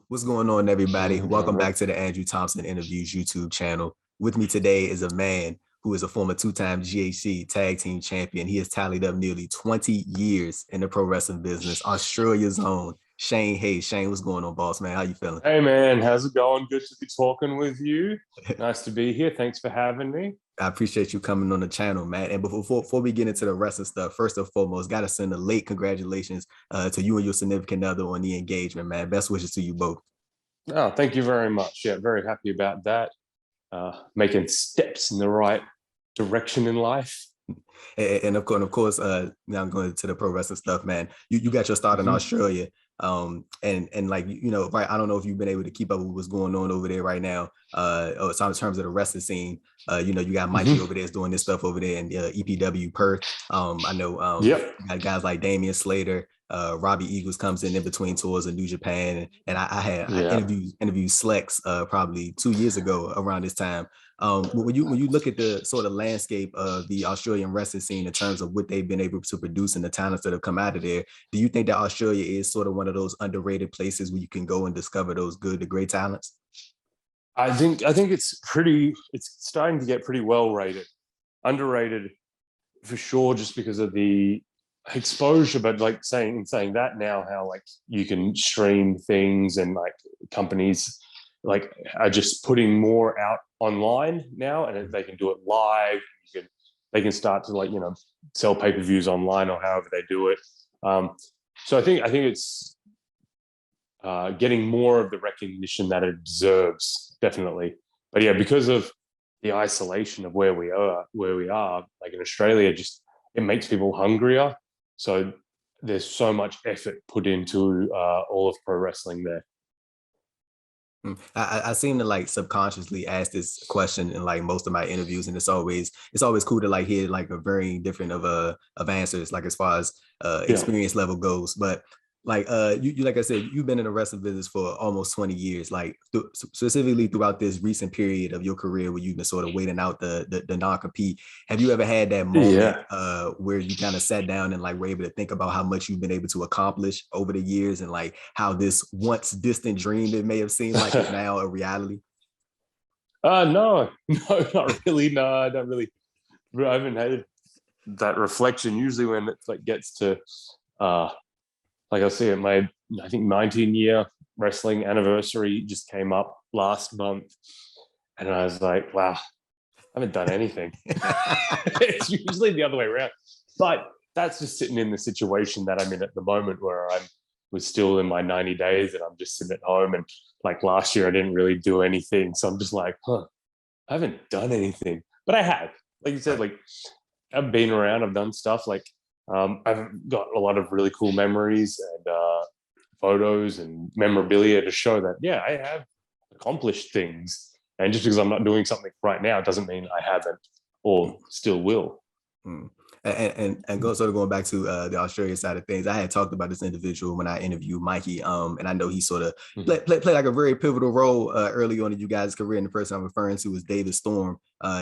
What's going on, everybody? All Welcome right. back to the Andrew Thompson Interviews YouTube channel. With me today is a man who is a former two-time GHC tag team champion. He has tallied up nearly 20 years in the pro wrestling business. Australia's own Shane Haste. Shane, what's going on, boss man? How you feeling? Hey man, how's it going? Good to be talking with you. Nice to be here. Thanks for having me. I appreciate you coming on the channel, man. And before we get into the wrestling stuff, first and foremost, got to send a late congratulations to you and your significant other on the engagement, man. Best wishes to you both. Oh, thank you very much. Yeah, very happy about that. Making steps in the right direction in life. And of course, now I'm going to the pro wrestling stuff, man. You got your start in Mhm. Australia, and like right. I don't know if you've been able to keep up with what's going on over there right now. So in terms of the wrestling scene, you got Mikey Mhm. over there is doing this stuff over there in EPW Perth. I know Yep. you got guys like Damian Slater. Robbie Eagles comes in between tours in New Japan, and I Yeah. interviewed Slex probably 2 years ago around this time. When you look at the sort of landscape of the Australian wrestling scene in terms of what they've been able to produce and the talents that have come out of there, do you think that Australia is sort of one of those underrated places where you can go and discover those good to great talents? I think it's starting to get pretty well rated. Underrated for sure, just because of the exposure, but like saying that now, how like you can stream things and like companies like are just putting more out online now, and they can do it live. They can start to like sell pay-per-views online or however they do it. um so I think it's getting more of the recognition that it deserves, definitely. But yeah, because of the isolation of where we are, like in Australia, just it makes people hungrier. So there's so much effort put into all of pro wrestling there. I seem to like subconsciously ask this question in like most of my interviews, and it's always cool to like hear like a very different of answers, like as far as Yeah. experience level goes. But like you like I said, you've been in the wrestling business for almost 20 years. Like specifically throughout this recent period of your career where you've been sort of waiting out the non-compete, have you ever had that moment Yeah. where you kind of sat down and like were able to think about how much you've been able to accomplish over the years and like how this once distant dream it may have seemed like is now a reality? No, no, not really. No, I don't really. I haven't had that reflection. Usually, when it like gets to, uh, like I see it, my I think 19-year wrestling anniversary just came up last month, and I was like, wow, I haven't done anything. It's usually the other way around, but that's just sitting in the situation that I'm in at the moment, where I was still in my 90 days, and I'm just sitting at home, and like last year I didn't really do anything, so I'm just like, huh, I haven't done anything, but I have. Like you said, Right. like I've been around, I've done stuff. Like I've got a lot of really cool memories and photos and memorabilia to show that yeah, I have accomplished things. And just because I'm not doing something right now doesn't mean I haven't or still will. Mm. And sort of going back to the Australia side of things, I had talked about this individual when I interviewed Mikey, and I know he sort of Mhm. played like a very pivotal role early on in you guys' career. And the person I'm referring to is David Storm.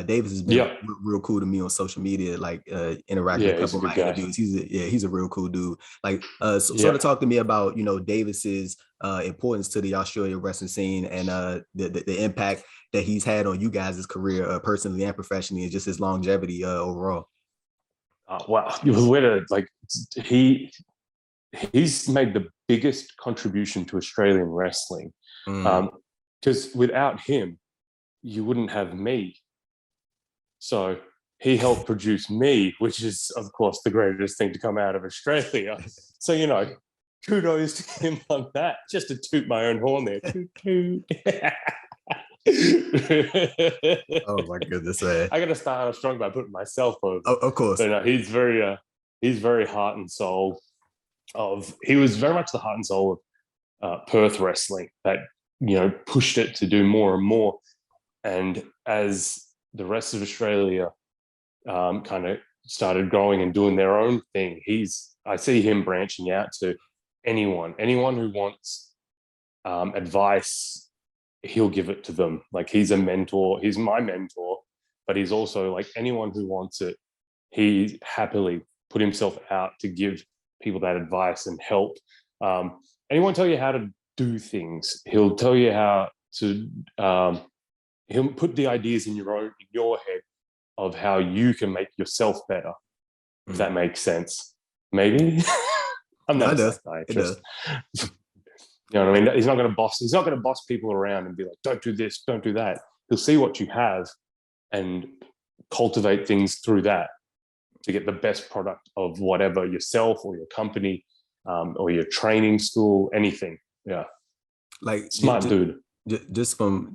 Davis has been Yeah, real cool to me on social media, like interacting a yeah, he's couple a of good my guy. interviews. He's a real cool dude. Like sort Yeah. of talk to me about Davis's importance to the Australia wrestling scene and the impact that he's had on you guys' career personally and professionally, and just his longevity overall. Wow, you was weird. Like he he's made the biggest contribution to Australian wrestling. Mm. Um, because without him, you wouldn't have me. So he helped produce me, which is, of course, the greatest thing to come out of Australia. So, kudos to him on that. Just to toot my own horn there. Toot, toot. Oh my goodness, man. I got to start out strong by putting myself over. Of course. But no, he's very heart and soul he was very much the heart and soul of Perth wrestling that, pushed it to do more and more. And as the rest of Australia kind of started growing and doing their own thing, I see him branching out to anyone who wants advice. He'll give it to them. Like he's a mentor. He's my mentor, but he's also like anyone who wants it. He happily put himself out to give people that advice and help. Anyone tell you how to do things. He'll tell you how to. He'll put the ideas in your head of how you can make yourself better. If that makes sense, maybe. I'm not a psychiatrist. You know what I mean? He's not going to boss people around and be like, don't do this, don't do that. He'll see what you have and cultivate things through that to get the best product of whatever, yourself or your company, or your training school, anything. Yeah. Like smart dude. Just from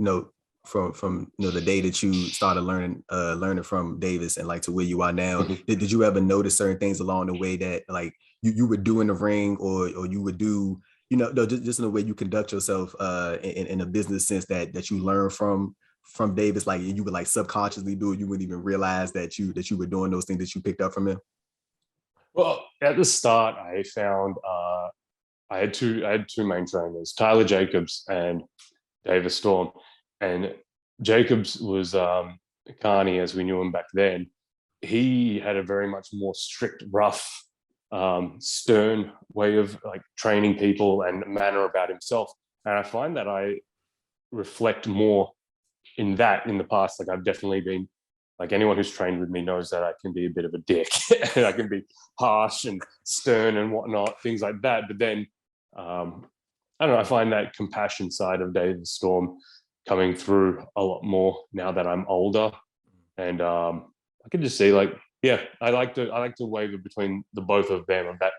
from the day that you started learning from Davis and like to where you are now, did you ever notice certain things along the way that like you would do in the ring, or you would do, just in the way you conduct yourself in a business sense that you learn from Davis, like you would like subconsciously do it, you wouldn't even realize that you were doing those things that you picked up from him? Well, at the start, I found I had two main trainers, Tyler Jacobs and Davis Storm. And Jacobs was Carney, as we knew him back then. He had a very much more strict, rough, stern way of like training people and manner about himself. And I find that I reflect more in that in the past. Like I've definitely been, like anyone who's trained with me knows that I can be a bit of a dick and I can be harsh and stern and whatnot, things like that. But then, I don't know, I find that compassion side of Davis Storm coming through a lot more now that I'm older. And I can just see like, yeah, I like to waver between the both of them, of that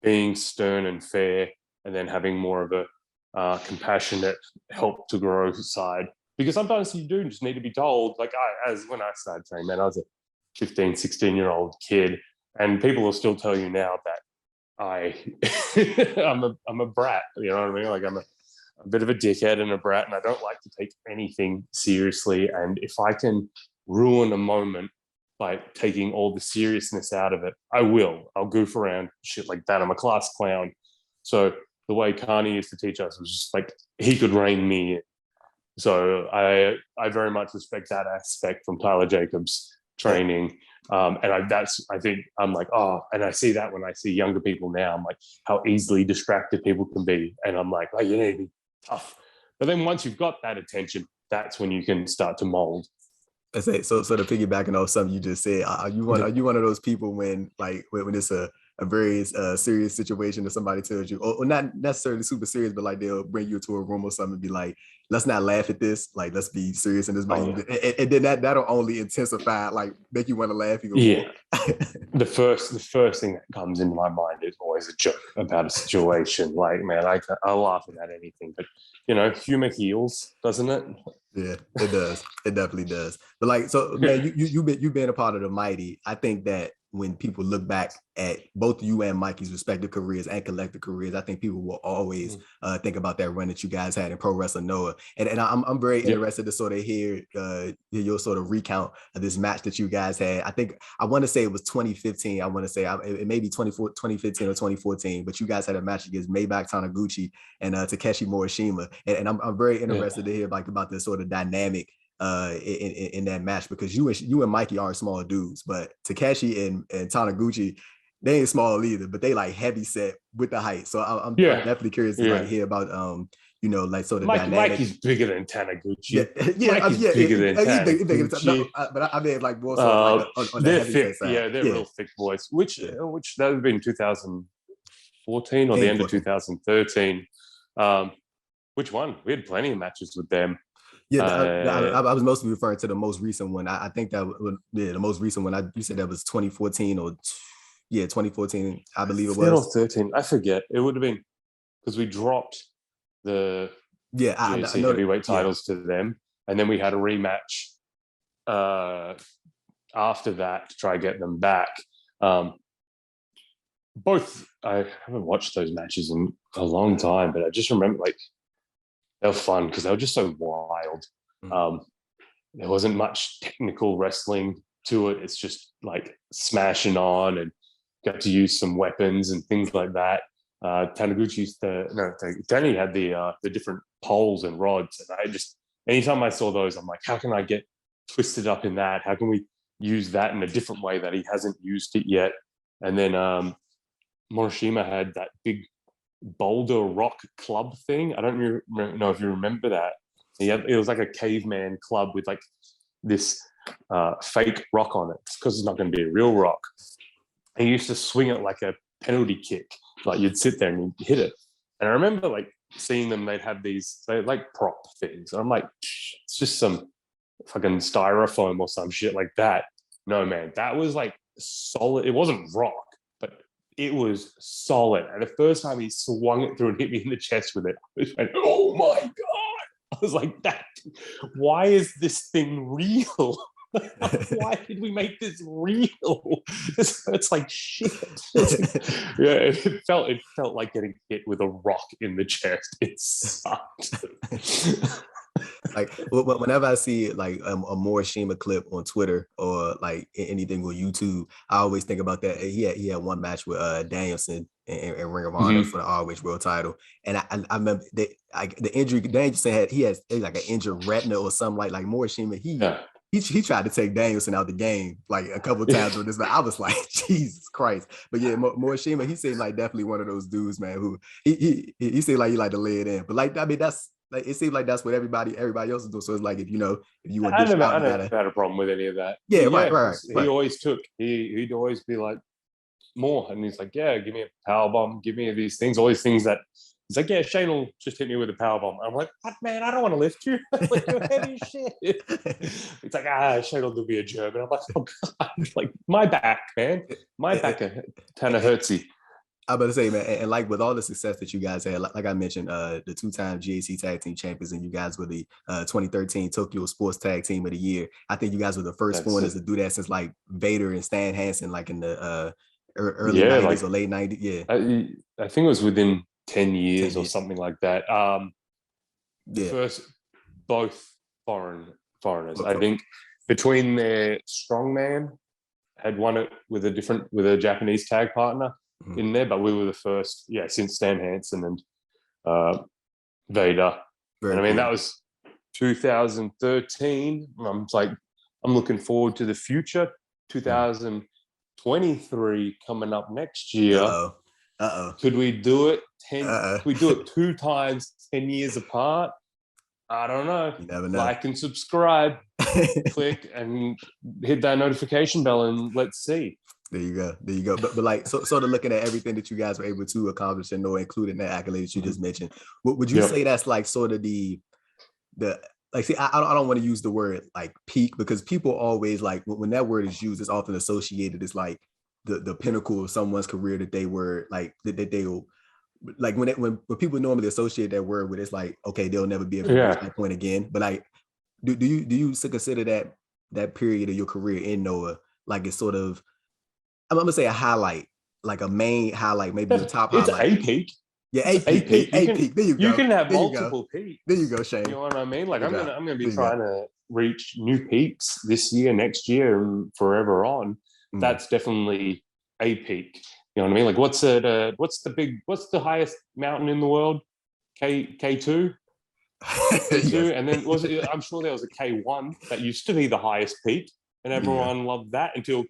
being stern and fair, and then having more of a compassionate, help to grow side. Because sometimes you do just need to be told, like when I started training, man, I was a 15, 16-year-old kid, and people will still tell you now that I'm a brat, you know what I mean? Like I'm a bit of a dickhead and a brat, and I don't like to take anything seriously. And if I can ruin a moment by taking all the seriousness out of it, I will. I'll goof around, shit like that. I'm a class clown. So the way Carney used to teach us was just like he could rein me in. So I very much respect that aspect from Tyler Jacobs' training. And I think I'm like, oh, and I see that when I see younger people now, I'm like, how easily distracted people can be. And I'm like, oh, you need to be tough. But then once you've got that attention, that's when you can start to mold. I say, so to piggybacking off something you just said, are you one of those people when it's a very serious situation that somebody tells you, or not necessarily super serious, but like they'll bring you to a room or something and be like, let's not laugh at this, like let's be serious in this moment. And then that'll only intensify, like make you want to laugh even more. The first thing that comes into my mind is always a joke about a situation. Like, man, I'll laugh at anything, but humor heals, doesn't it? Yeah, it does. It definitely does. But like, so man, you've been a part of the Mighty. I think that when people look back at both you and Mikey's respective careers and collective careers, I think people will always think about that run that you guys had in Pro Wrestling Noah. And I'm very interested to sort of hear your sort of recount of this match that you guys had. I want to say it was 2015. I want to say it may be 2015 or 2014, but you guys had a match against Maybach Taniguchi and Takeshi Morishima. And I'm very interested to hear like about this sort of dynamic in that match, because you and Mikey aren't small dudes, but Takeshi and Taniguchi, they ain't small either, but they like heavy set with the height. So I'm definitely curious to like hear about like sort of dynamic. Mikey's bigger than Taniguchi. Mikey's bigger than Taniguchi. But I mean like more so like on the heavy set side. Yeah, they're real thick boys. Which that would have been 2014 or the end of 2013. Which one? We had plenty of matches with them. Yeah, I was mostly referring to the most recent one. I think that the most recent one. You said that was 2014 or 2014, I believe it was. 13. I forget. It would have been because we dropped the UFC heavyweight titles to them, and then we had a rematch after that to try to get them back. Both, I haven't watched those matches in a long time, but I just remember like they were fun because they were just so wild. There wasn't much technical wrestling to it. It's just like smashing on and got to use some weapons and things like that. Taniguchi Danny had the different poles and rods, and I just anytime I saw those, I'm like, how can I get twisted up in that? How can we use that in a different way that he hasn't used it yet? And then Morishima had that big Boulder Rock Club thing. I don't know if you remember that. It was like a caveman club with like this fake rock on it because it's not going to be a real rock. And he used to swing it like a penalty kick. Like you'd sit there and you'd hit it. And I remember like seeing them, they'd have these, they like prop things. And I'm like, it's just some fucking styrofoam or some shit like that. No, man, that was like solid. It wasn't rock, but it was solid. And the first time he swung it through and hit me in the chest with it, I was like, oh my God. I was like, that, why is this thing real? Why did we make this real? This hurts like shit. Yeah, it felt like getting hit with a rock in the chest. It sucked. Like whenever I see like a Morishima clip on Twitter or like anything on YouTube, I always think about that. He had one match with Danielson and Ring of Honor for the ROH World Title, and I remember the injury Danielson had. He has like an injured retina or something like Morishima. He tried to take Danielson out the game like a couple of times with this, but I was like, Jesus Christ. But yeah, Morishima, he seemed like definitely one of those dudes, man, who he seemed like he like to lay it in. But like, I mean, that's like, it seemed like that's what everybody else is doing. So it's like, if you want to dish out, I never had a problem with any of that. Yeah, right. He always took, he'd always be like, more. And he's like, yeah, give me a power bomb, give me these things, all these things that he's like, yeah, Shane will just hit me with a power bomb. I'm like, what, man, I don't want to lift you. Like, you're heavy shit. It's like, Shane will do me a German. I'm like, oh God, like my back, man. My back kind of hurtsy. I'm about to say, man, and like with all the success that you guys had, like I mentioned, the 2-time GAC Tag Team Champions, and you guys were the 2013 Tokyo Sports Tag Team of the Year. I think you guys were the first foreigners to do that since like Vader and Stan Hansen, like in the early 90s like, or late 90s. Yeah, I think it was within 10 years or something like that. First, both foreigners. I think between their strongman had won it with a Japanese tag partner in there, but we were the first, since Stan Hansen and Vader. And I mean, that was 2013. I'm looking forward to the future. 2023 coming up next year. Could we do it? Could we do it 2 times, 10 years apart? I don't know. You never know. Like and subscribe, click and hit that notification bell, and let's see. There you go. But like, sort of looking at everything that you guys were able to accomplish and including that accolade that you just mentioned, would you say that's like sort of the like, see, I don't want to use the word like peak, because people always like when that word is used, it's often associated as like the pinnacle of someone's career that they were like that they'll like when people normally associate that word with, it's like, okay, they'll never be able to reach that point again. But like, do you consider that period of your career in Noah like it's sort of, I'm gonna say a highlight, like a main highlight, maybe the top highlight? It's a peak. Yeah, a peak. There you go. You can have multiple peaks. There you go, Shane. You know what I mean? Like I'm gonna be trying to reach new peaks this year, next year, and forever on. That's definitely a peak. You know what I mean? Like what's the highest mountain in the world? K2? K2, and then I'm sure there was a K1 that used to be the highest peak, and everyone loved that until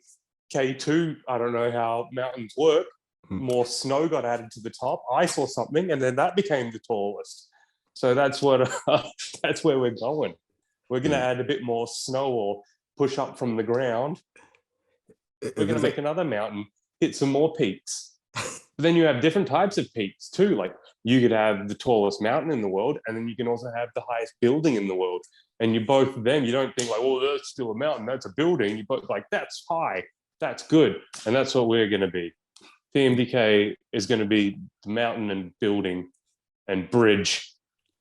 K2. I don't know how mountains work. More snow got added to the top, ice or something, and then that became the tallest. So that's where we're going. We're going to add a bit more snow or push up from the ground. We're going to make another mountain, hit some more peaks. But then you have different types of peaks too. Like you could have the tallest mountain in the world, and then you can also have the highest building in the world. And you both of them, you don't think like, oh, that's still a mountain, that's a building. You both like, that's high, that's good. And that's what we're going to be. TMDK is going to be the mountain and building and bridge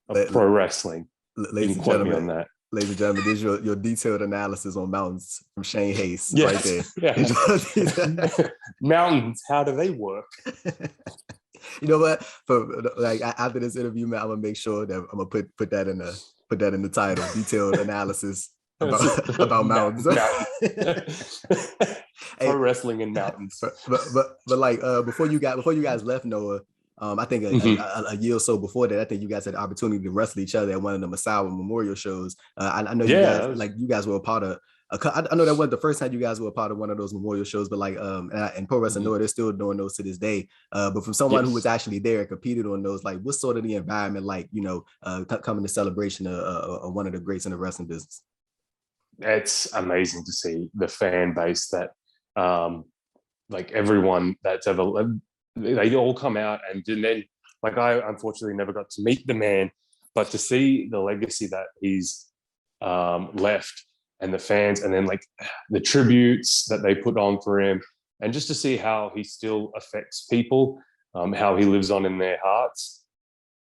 of pro wrestling. You can quote me on that. Ladies and gentlemen, this is your detailed analysis on mountains from Shane Haste right there. Yeah. Mountains, how do they work? You know what? After this interview, man, I'm gonna make sure that I'm gonna put that in the title. Detailed analysis about mountains. Pro wrestling in mountains. But like before you guys left Noah, I think a year or so before that, I think you guys had the opportunity to wrestle each other at one of the Masawa Memorial shows. I know you guys were a part of I know that wasn't the first time you guys were a part of one of those memorial shows, but like and Pro Wrestling North, they're still doing those to this day. But from someone who was actually there and competed on those, like what's sort of the environment like, coming to celebration of one of the greats in the wrestling business? It's amazing to see the fan base that like everyone that's ever, they all come out, and then like I unfortunately never got to meet the man, but to see the legacy that he's left, and the fans, and then like the tributes that they put on for him, and just to see how he still affects people, how he lives on in their hearts,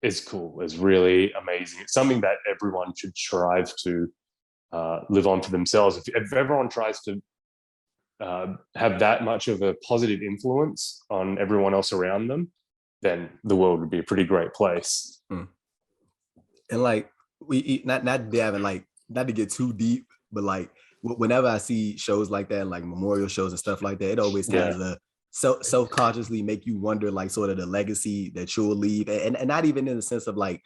is cool. It's really amazing. It's something that everyone should strive to live on for themselves. If everyone tries to have that much of a positive influence on everyone else around them, then the world would be a pretty great place. And like we not Davin, like not to get too deep, but like whenever I see shows like that, like memorial shows and stuff like that, it always kind of self-consciously make you wonder like sort of the legacy that you'll leave, and not even in the sense of like,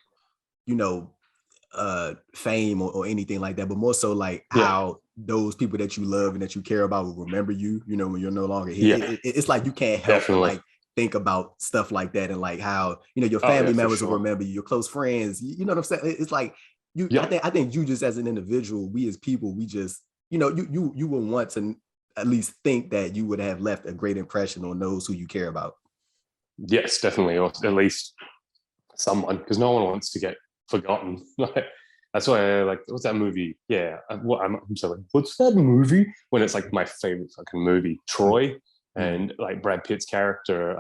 fame or anything like that, but more so like how those people that you love and that you care about will remember you, when you're no longer here. It's like you can't help but like think about stuff like that, and like how your family members will remember you, your close friends, you know what I'm saying? It's like I think you just as an individual, we as people, we just you would want to at least think that you would have left a great impression on those who you care about. Yes, definitely, or at least someone, because no one wants to get forgotten. That's why I like, what's that movie? I'm so like, what's that movie? When it's like my favorite fucking movie, Troy, and like Brad Pitt's character,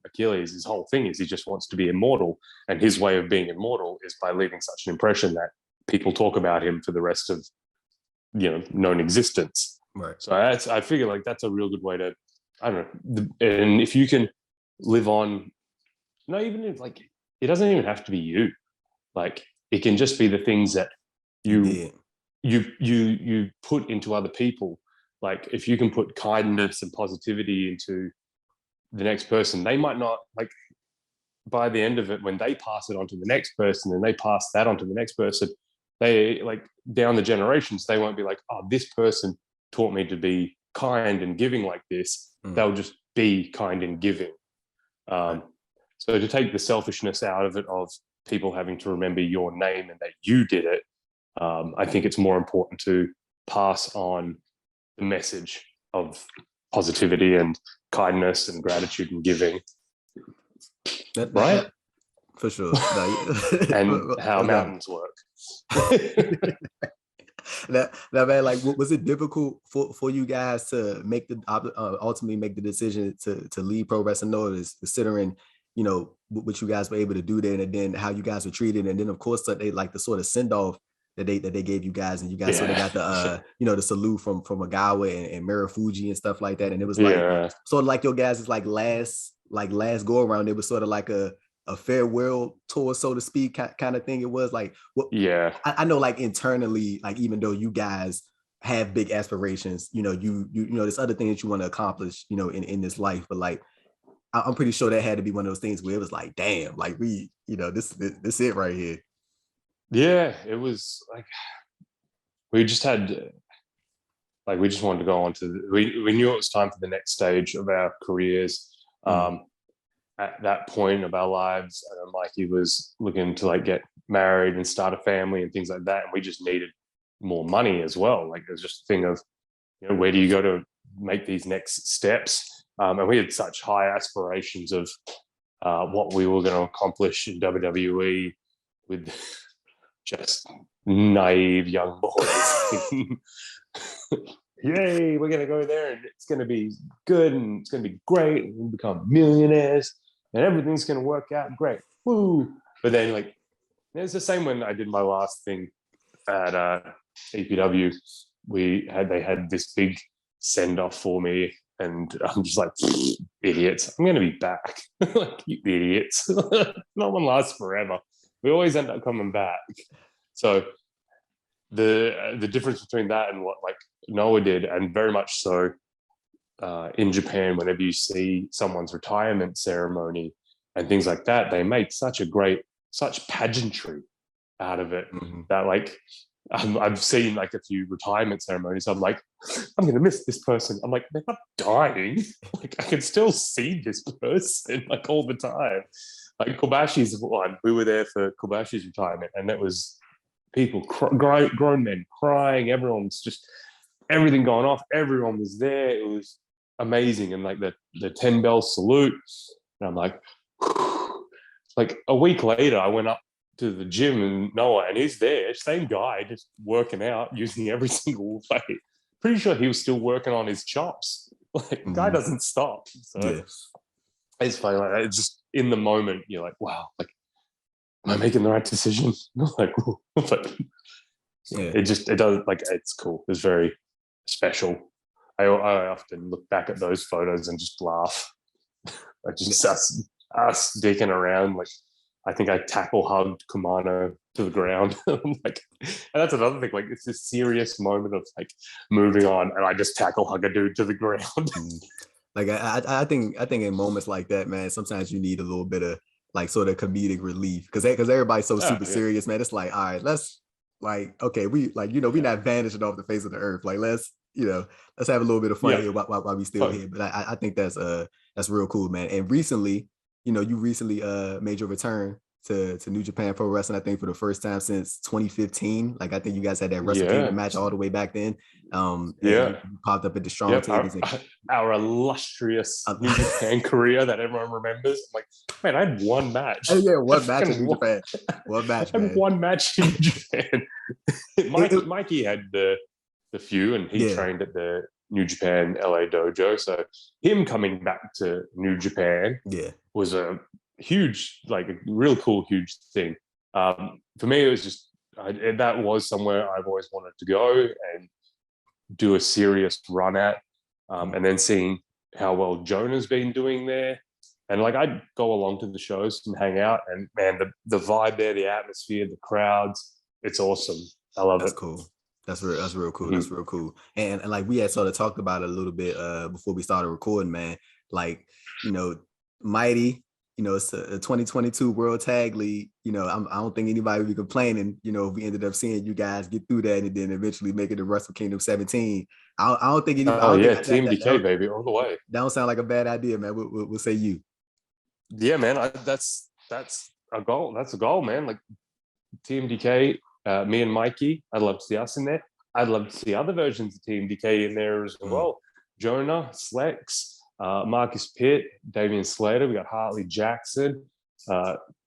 Achilles, his whole thing is he just wants to be immortal, and his way of being immortal is by leaving such an impression that people talk about him for the rest of known existence. Right. So I figure like that's a real good way to, I don't know, and if you can live on, even if like it doesn't even have to be you, like it can just be the things that you put into other people. Like if you can put kindness and positivity into the next person, they might not, like by the end of it, when they pass it on to the next person and they pass that on to the next person, they like down the generations, they won't be like, oh, this person taught me to be kind and giving like this. They'll just be kind and giving. So to take the selfishness out of it, of people having to remember your name and that you did it, I think it's more important to pass on the message of positivity and kindness and gratitude and giving. Right? For sure. And how mountains work. Now, man, like, was it difficult for you guys to make ultimately make the decision to leave Pro Wrestling North, considering what you guys were able to do there, and then how you guys were treated, and then of course they like the sort of send off that they gave you guys, and you guys sort of got the the salute from Agawa and Marufuji and stuff like that, and it was like sort of like your guys' like last go around. It was sort of like a farewell tour, so to speak, kind of thing. It was like, I know, like internally, like even though you guys have big aspirations, you there's other things that you want to accomplish, in this life, but like I'm pretty sure that had to be one of those things where it was like, damn, like we, this it right here. Yeah, it was like we just had, like we just wanted to go on to we knew it was time for the next stage of our careers. At that point of our lives, Mikey was looking to like get married and start a family and things like that, and we just needed more money as well. Like it was just a thing of, where do you go to make these next steps? And we had such high aspirations of what we were going to accomplish in WWE with just naive young boys. Yay, we're going to go there and it's going to be good and it's going to be great and we'll become millionaires and everything's going to work out great. Woo! But then, like, it's the same when I did my last thing at EPW. They had this big send off for me, and I'm just like, idiots. I'm going to be back. Like, you idiots. No one lasts forever. We always end up coming back. So the difference between that and what like Noah did, and very much so in Japan, whenever you see someone's retirement ceremony and things like that, they make such pageantry out of it that like I've seen like a few retirement ceremonies. I'm like, I'm gonna miss this person. I'm like, they're not dying. Like I can still see this person like all the time. Like Kobashi's one, we were there for Kobashi's retirement, and it was people, grown men crying. Everyone's just everything going off. Everyone was there. It was amazing, and like the 10 bell salute. And I'm like, like a week later, I went up to the gym and Noah, and he's there, same guy, just working out, using every single weight. Pretty sure he was still working on his chops. Like, guy doesn't stop. So it's funny. Like, it's just in the moment, you're like, wow, like, am I making the right decision? Like, but it does, like, it's cool. It's very special. I often look back at those photos and just laugh. Like, just us dicking around, like, I think I tackle hugged Kumano to the ground. Like, and that's another thing. Like, it's this serious moment of like moving on, and I just tackle hug a dude to the ground. Like I think in moments like that, man, sometimes you need a little bit of like sort of comedic relief because everybody's so super serious, man. It's like, all right, let's like, okay, we like, you know, we're not vanishing off the face of the earth. Like, let's have a little bit of fun here while we still here. But I think that's real cool, man. And recently, you know, you recently made your return to New Japan Pro Wrestling, I think for the first time since 2015. Like, I think you guys had that Wrestle Kingdom match all the way back then. You popped up at the Strong Tables. Our illustrious New Japan career that everyone remembers. I'm like, man, I had one match. One match in New Japan. One match, man. One match in Japan. Mikey had the few, and he trained at the New Japan LA dojo. So him coming back to New Japan was a huge, like a real cool, huge thing. For me, it was just, that was somewhere I've always wanted to go and do a serious run at. And then seeing how well Jonah's been doing there. And like, I'd go along to the shows and hang out, and man, the vibe there, the atmosphere, the crowds, it's awesome. I love it. That's cool. That's real cool. That's real cool. And like we had sort of talked about it a little bit before we started recording, man. Like, you know, Mighty, you know, it's a 2022 World Tag League. You know, I don't think anybody would be complaining, you know, if we ended up seeing you guys get through that and then eventually make it to Wrestle Kingdom 17. I don't think anybody. Team DK, baby, all the way. That don't sound like a bad idea, man. We'll say you. Yeah, man. That's a goal. That's a goal, man. Like Team DK, me and Mikey. I'd love to see us in there. I'd love to see other versions of Team DK in there as well. Jonah, Slex, Marcus Pitt, Damian Slater. We got Hartley Jackson,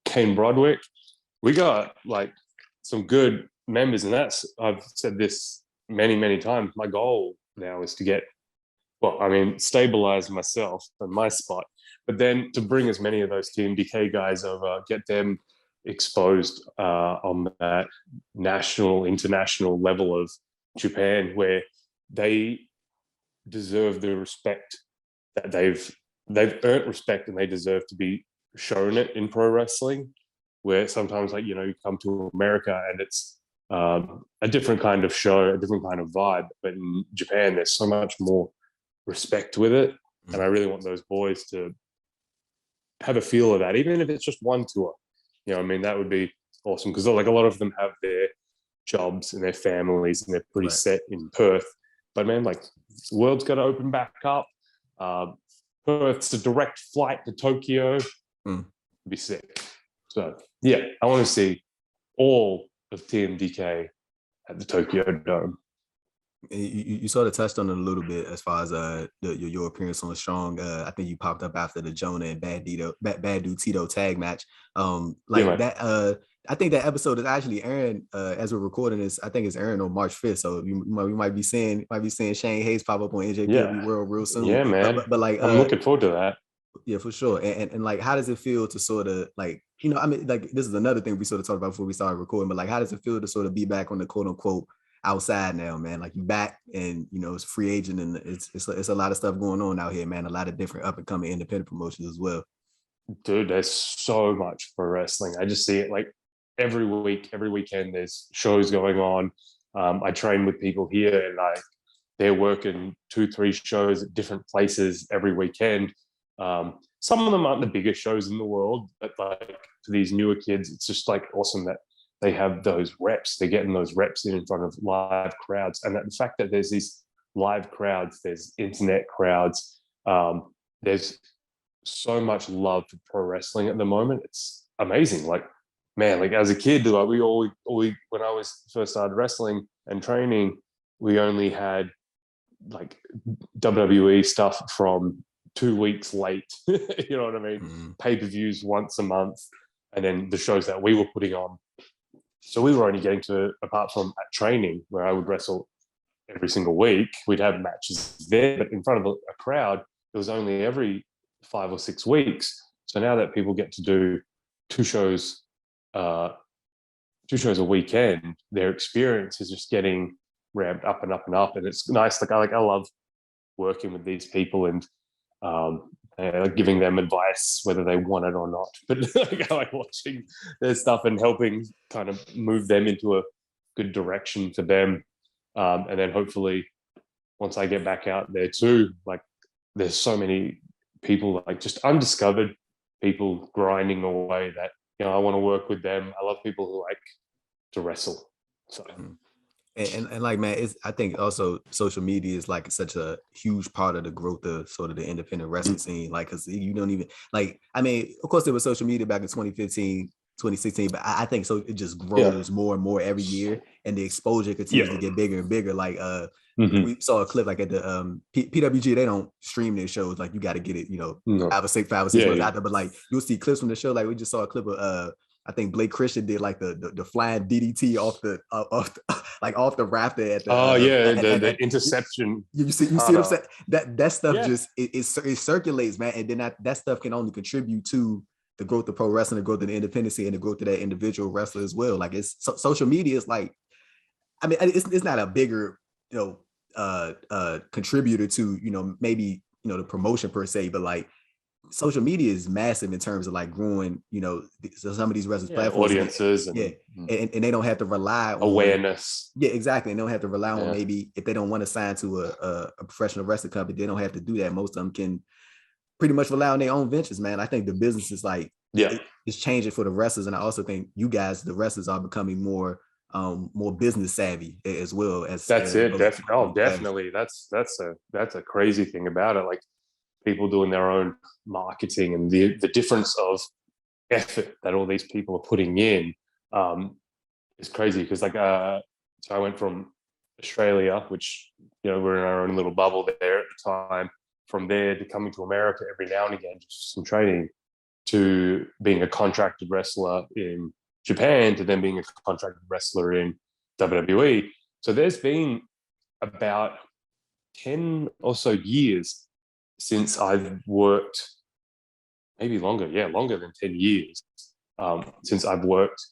Kane Broderick. We got like some good members, and I've said this many, many times. My goal now is to get, stabilize myself in my spot, but then to bring as many of those Team DK guys over, get them exposed on that national, international level of Japan, where they deserve the respect that they've earned respect, and they deserve to be shown it in pro wrestling. Where sometimes, like, you know, you come to America and it's a different kind of show, a different kind of vibe, but in Japan there's so much more respect with it, and I really want those boys to have a feel of that, even if it's just one tour. You know, I mean, that would be awesome, because like a lot of them have their jobs and their families and they're pretty set in Perth. But man, like, the world's got to open back up. Perth's a direct flight to Tokyo. It'd be sick. So yeah, I want to see all of TMDK at the Tokyo Dome. You sort of touched on it a little bit as far as your appearance on Strong. I think you popped up after the Jonah and Bad Dude Tito tag match. I think that episode is actually airing as we're recording this. I think it's airing on March 5th. So we might be seeing Shane Haste pop up on NJPW World real soon. Yeah, man. But like, I'm looking forward to that. Yeah, for sure. And like, how does it feel to sort of like, you know, I mean, like, this is another thing we sort of talked about before we started recording, but like, how does it feel to sort of be back on the quote unquote outside now, man? Like, you back, and you know, it's free agent, and it's a lot of stuff going on out here, man. A lot of different up and coming independent promotions as well. Dude, there's so much for wrestling. I just see it like every week, every weekend. There's shows going on. I train with people here, and they're working 2-3 shows at different places every weekend. Some of them aren't the biggest shows in the world, but like to these newer kids, it's just like awesome that they have those reps. They're getting those reps in front of live crowds. And the fact that there's these live crowds, there's internet crowds, there's so much love for pro wrestling at the moment. It's amazing. Like, man, like as a kid, like we when I was first started wrestling and training, we only had like WWE stuff from 2 weeks late. You know what I mean? Mm-hmm. Pay-per-views once a month, and then the shows that we were putting on. So we were only getting to, apart from at training where I would wrestle every single week, we'd have matches there, but in front of a crowd, it was only every 5 or 6 weeks. So now that people get to do two shows a weekend, their experience is just getting ramped up and up and up, and it's nice. Like I love working with these people and giving them advice whether they want it or not. But like, I like watching their stuff and helping kind of move them into a good direction for them. And then hopefully once I get back out there too, like there's so many people, like just undiscovered people grinding away that, you know, I want to work with them. I love people who like to wrestle. So. And like, man, I think also social media is like such a huge part of the growth of sort of the independent wrestling scene. Like, cause you don't even like, I mean, of course there was social media back in 2015, 2016, but I think so it just grows more and more every year, and the exposure continues to get bigger and bigger. Like we saw a clip like at the PWG, they don't stream their shows, like you got to get it, you know, 5 or 6 months out there, but like you'll see clips from the show. Like we just saw a clip of I think Blake Christian did like the flying DDT off the rafter at the the interception. You see what I'm saying? That stuff just it circulates, man, and then that stuff can only contribute to the growth of pro wrestling, the growth of the independency, and the growth of that individual wrestler as well. Like it's social media is like, I mean, it's not a bigger, you know, contributor to, you know, maybe, you know, the promotion per se, but like social media is massive in terms of like growing, you know, some of these wrestlers platforms, audiences, and they don't have to rely on awareness. Yeah, exactly. And they don't have to rely on, maybe if they don't want to sign to a professional wrestling company, they don't have to do that. Most of them can pretty much rely on their own ventures, man. I think the business is like, it's changing for the wrestlers. And I also think you guys, the wrestlers, are becoming more business savvy as well. As that's it. Definitely. That's a crazy thing about it. Like people doing their own marketing and the difference of effort that all these people are putting in is crazy. Because like, so I went from Australia, which, you know, we're in our own little bubble there at the time, from there to coming to America every now and again, just some training, to being a contracted wrestler in Japan, to then being a contracted wrestler in WWE. So there's been about 10 or so years since I've worked, maybe longer than 10 years, since I've worked,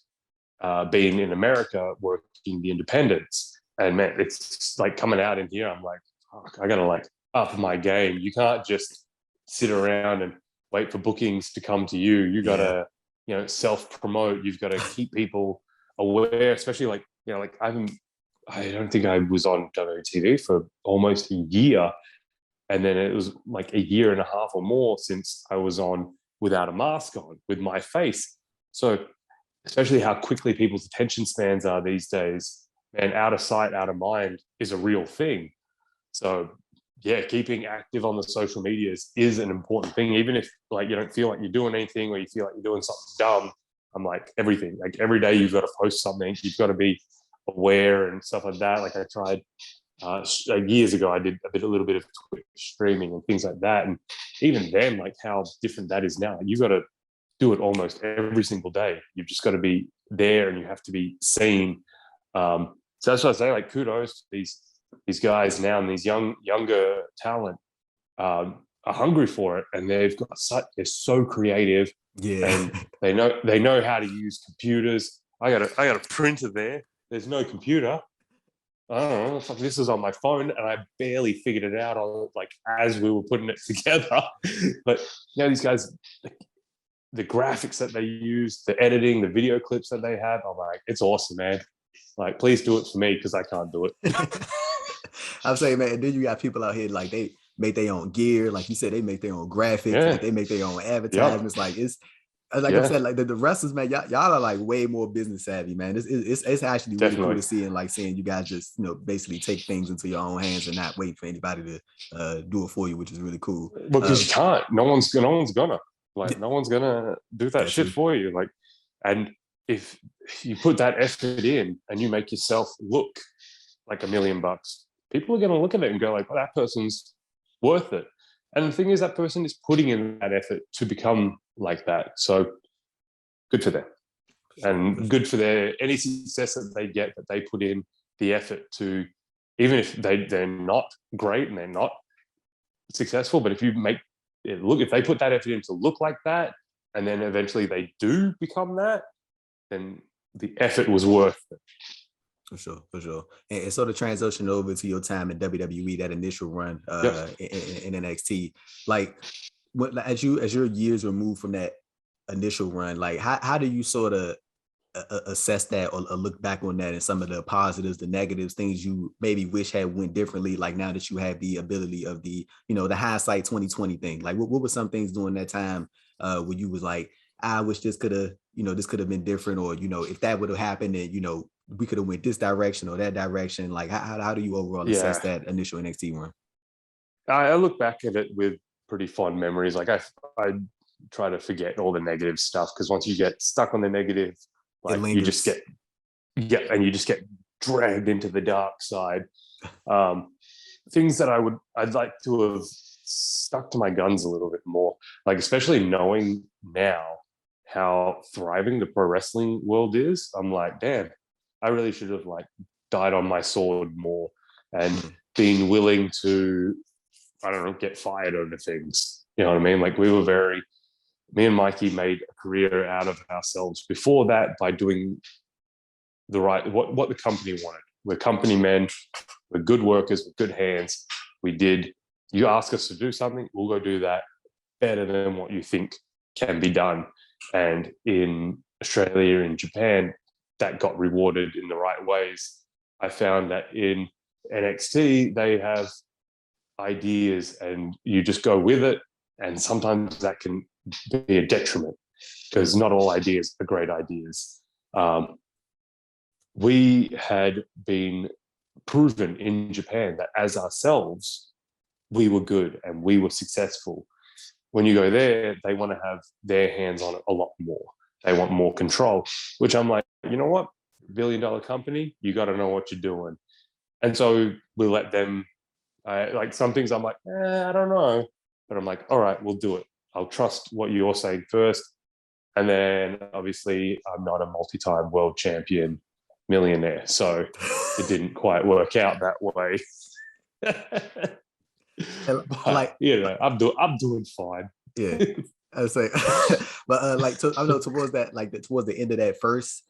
being in America, working the independents. And man, it's like coming out in here, I'm like, fuck, I gotta like up my game. You can't just sit around and wait for bookings to come to you. You gotta, you know, self-promote. You've got to keep people aware, especially like, you know, like I don't think I was on WTV for almost a year. And then it was like a year and a half or more since I was on without a mask on, with my face. So especially how quickly people's attention spans are these days, and out of sight, out of mind is a real thing. So yeah, keeping active on the social medias is an important thing. Even if like you don't feel like you're doing anything, or you feel like you're doing something dumb, I'm like everything. Like every day you've got to post something. You've got to be aware and stuff like that. Like I tried years ago, I did a little bit of Twitch streaming and things like that. And even then, like how different that is now. You've got to do it almost every single day. You've just got to be there, and you have to be seen. So that's what I say. Like kudos to these guys now, and these younger talent are hungry for it, and they're so creative. And they know how to use computers. I got a printer there. There's no computer. I don't know. This is on my phone, and I barely figured it out on like as we were putting it together. But you know, these guys, the graphics that they use, the editing, the video clips that they have, I'm like, it's awesome, man. Like, please do it for me, because I can't do it. I'm saying, man, and then you got people out here like they make their own gear, like you said, they make their own graphics, like they make their own advertisements. Like like I'm Yeah, saying, like the wrestlers, man, y'all are like way more business savvy, man. It's actually really cool definitely. to see, and like seeing you guys just basically take things into your own hands and not wait for anybody to do it for you, which is really cool. Well, because you can't. No one's gonna like. No one's gonna do that That's shit true. for you. Like, and if you put that effort in and you make yourself look like $1,000,000, people are gonna look at it and go like, "Well, that person's worth it." And the thing is, that person is putting in that effort to become like that. So good for them, and good for their any success that they get, that they put in the effort to, even if they're not great and they're not successful, but if you make it look, if they put that effort in to look like that, and then eventually they do become that, then the effort was worth it. For sure, for sure. And sort of transition over to your time in WWE, that initial run Yep. in NXT. Like, as your years removed from that initial run, like how do you sort of assess that or look back on that and some of the positives, the negatives, things you maybe wish had went differently, like now that you have the ability of the the hindsight 2020 thing? Like what were some things during that time where you was like, I wish this could have this could have been different, or if that would have happened, then we could have went this direction or that direction? Like how do you overall assess Yeah, that initial NXT run? I look back at it with pretty fond memories. Like I try to forget all the negative stuff, because once you get stuck on the negative, It like you just lingers. get and you just get dragged into the dark side. Things that I'd like to have stuck to my guns a little bit more, like especially knowing now how thriving the pro wrestling world is. I'm like, damn, I really should have like died on my sword more and Mm. been willing to, I don't know, get fired over things. You know what I mean? Like me and Mikey made a career out of ourselves before that by doing the right, what the company wanted. We're company men, we're good workers, with good hands. You ask us to do something, we'll go do that better than what you think can be done. And in Australia and Japan, that got rewarded in the right ways. I found that in NXT, they have ideas and you just go with it. And sometimes that can be a detriment, because not all ideas are great ideas. We had been proven in Japan that as ourselves, we were good and we were successful. When you go there, they want to have their hands on it a lot more. They want more control, which I'm like, you know what? $1 billion company, you got to know what you're doing. And so we let them, like some things I'm like, I don't know. But I'm like, all right, we'll do it. I'll trust what you're saying first. And then obviously I'm not a multi-time world champion millionaire, so it didn't quite work out that way. And, But like, I'm doing fine. yeah, I was like, but I know towards that, like towards the end of that first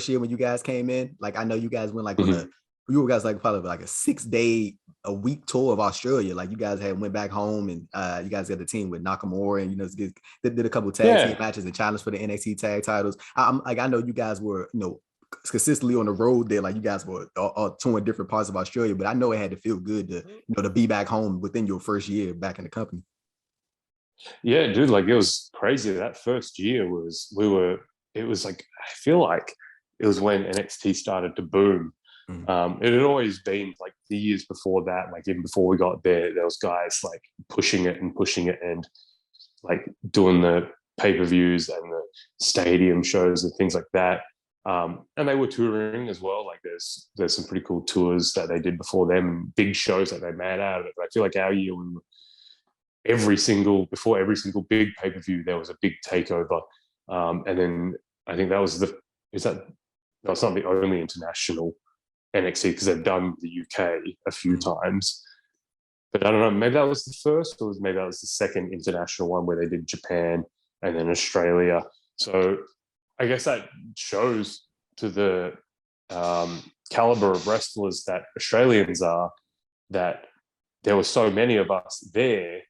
year when you guys came in, like I know you guys went like on Mhm. you guys like probably like a 6-day a week tour of Australia. Like you guys had went back home and you guys got the team with Nakamura and did a couple tag team Yeah, matches and challenged for the NXT tag titles. I'm like I know you guys were consistently on the road there, like you guys were all touring different parts of Australia, but I know it had to feel good to to be back home within your first year back in the company. yeah, dude. Like it was crazy. That first year it was like, I feel like it was when NXT started to boom. Mm. It had always been like the years before that, like even before we got there was guys like pushing it and like doing the pay-per-views and the stadium shows and things like that. And they were touring as well. Like there's some pretty cool tours that they did before them, big shows that they made out of it. But I feel like our year, before every single big pay-per-view, there was a big takeover. And then I think that was that's not the only international NXT, because they've done the UK a few times. But I don't know, maybe that was the first, or maybe that was the second international one where they did Japan and then Australia. So I guess that shows to the caliber of wrestlers that Australians are, that there were so many of us there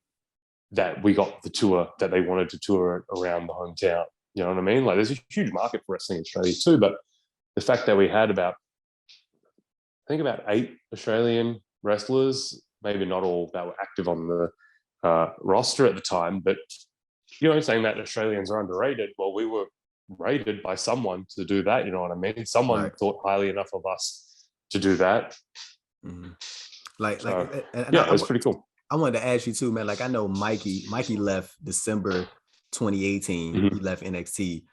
that we got the tour that they wanted to tour around the hometown. You know what I mean? Like there's a huge market for wrestling in Australia too, but the fact that we had about 8 Australian wrestlers, maybe not all that were active on the roster at the time, but saying that Australians are underrated. Well, we were rated by someone to do that. You know what I mean? Someone thought highly enough of us to do that. Mm-hmm. It was pretty cool. I wanted to ask you too, man. Like, I know Mikey left December 2018. Mm-hmm. He left NXT.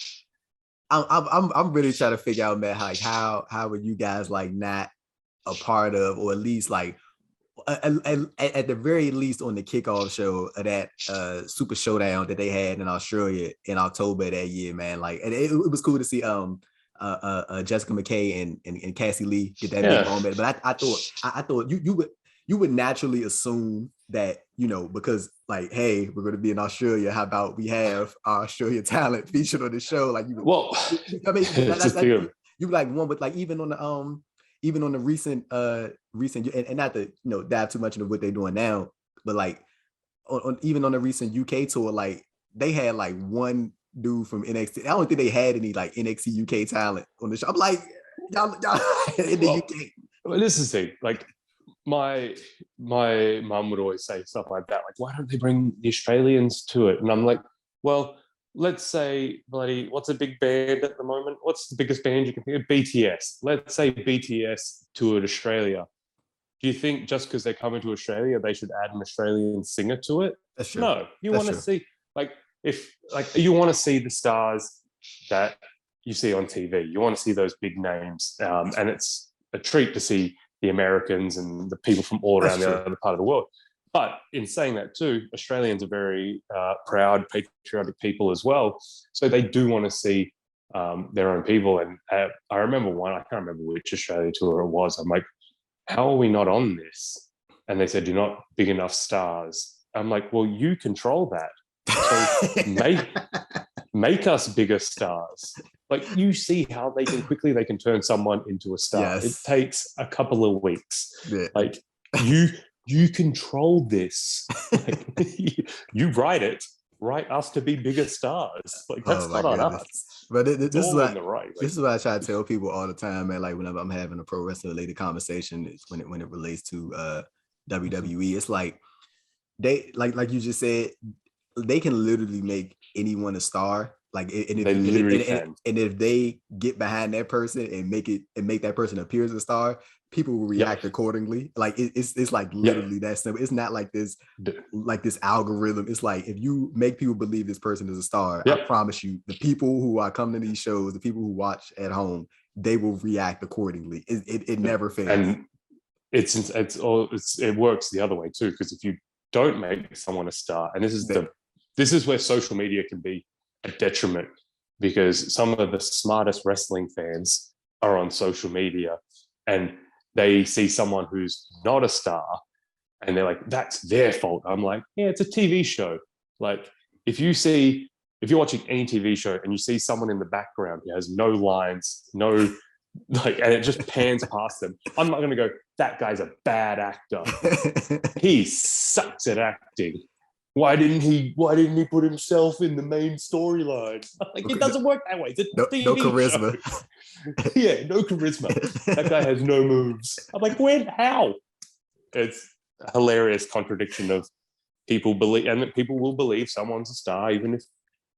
I'm really trying to figure out, man, like how were you guys like not a part of, or at least like at the very least on the kickoff show of that Super Showdown that they had in Australia in October that year, man. Like, and it was cool to see Jessica McKay and Cassie Lee get that big moment. But I thought you would naturally assume that, you know, because like, hey, we're going to be in Australia. How about we have our Australia talent featured on the show? Like, I mean, you like one, but like even on the recent and not to, you know, dive too much into what they're doing now, but like even on the recent UK tour, like they had like one dude from NXT. I don't think they had any like NXT UK talent on the show. I'm like, y'all in the UK. Well, this is the thing. Like my mum would always say stuff like that. Like, why don't they bring the Australians to it? And I'm like, well, let's say, bloody, what's a big band at the moment? What's the biggest band you can think of? BTS. Let's say BTS toured Australia. Do you think just because they come into Australia, they should add an Australian singer to it? That's true. No, you want to see, like, if like you want to see the stars that you see on TV. You want to see those big names, and it's a treat to see the Americans and the people from all around the other part of the world. But in saying that too, Australians are very proud, patriotic people as well. So they do want to see their own people. And I remember one, I can't remember which Australia tour it was. I'm like, how are we not on this? And they said, you're not big enough stars. I'm like, well, you control that. So make us bigger stars. Like, you see how they can turn someone into a star. Yes. It takes a couple of weeks. Yeah. Like, you control this. Like, you write us to be bigger stars. Like, that's not on us. But this is what I try to tell people all the time, man. Like, whenever I'm having a pro wrestling related conversation, when it relates to WWE, it's like they like you just said, they can literally make anyone a star. Like, and if they get behind that person and make that person appear as a star, people will react accordingly. Like, it's like literally that simple. It's not like this algorithm. It's like, if you make people believe this person is a star, I promise you, the people who are coming to these shows, the people who watch at home, they will react accordingly. It never fails. And it works the other way too, because if you don't make someone a star, and this is where social media can be a detriment, because some of the smartest wrestling fans are on social media and they see someone who's not a star and they're like, that's their fault. I'm like, yeah, it's a TV show. Like, if you're watching any TV show and you see someone in the background who has no lines, and it just pans past them, I'm not going to go, that guy's a bad actor. He sucks at acting. Why didn't he put himself in the main storyline? Like, it doesn't work that way. It's a TV no charisma. Show. Yeah, no charisma. That guy has no moves. I'm like, how? It's a hilarious contradiction of people believe, and that people will believe someone's a star, even if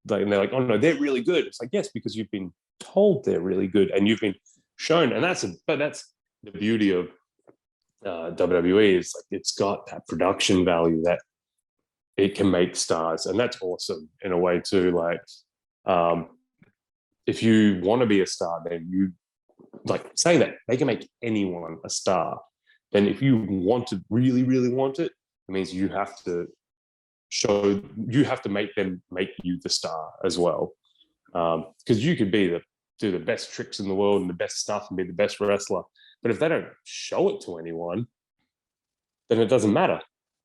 and they're like, oh no, they're really good. It's like, yes, because you've been told they're really good and you've been shown, and that's the beauty of WWE, is like, it's got that production value that it can make stars, and that's awesome in a way too. Like, if you want to be a star, then you, like, saying that they can make anyone a star. Then if you want to really, really want it, it means you have to make them make you the star as well. Because you could do the best tricks in the world and the best stuff and be the best wrestler, but if they don't show it to anyone, then it doesn't matter.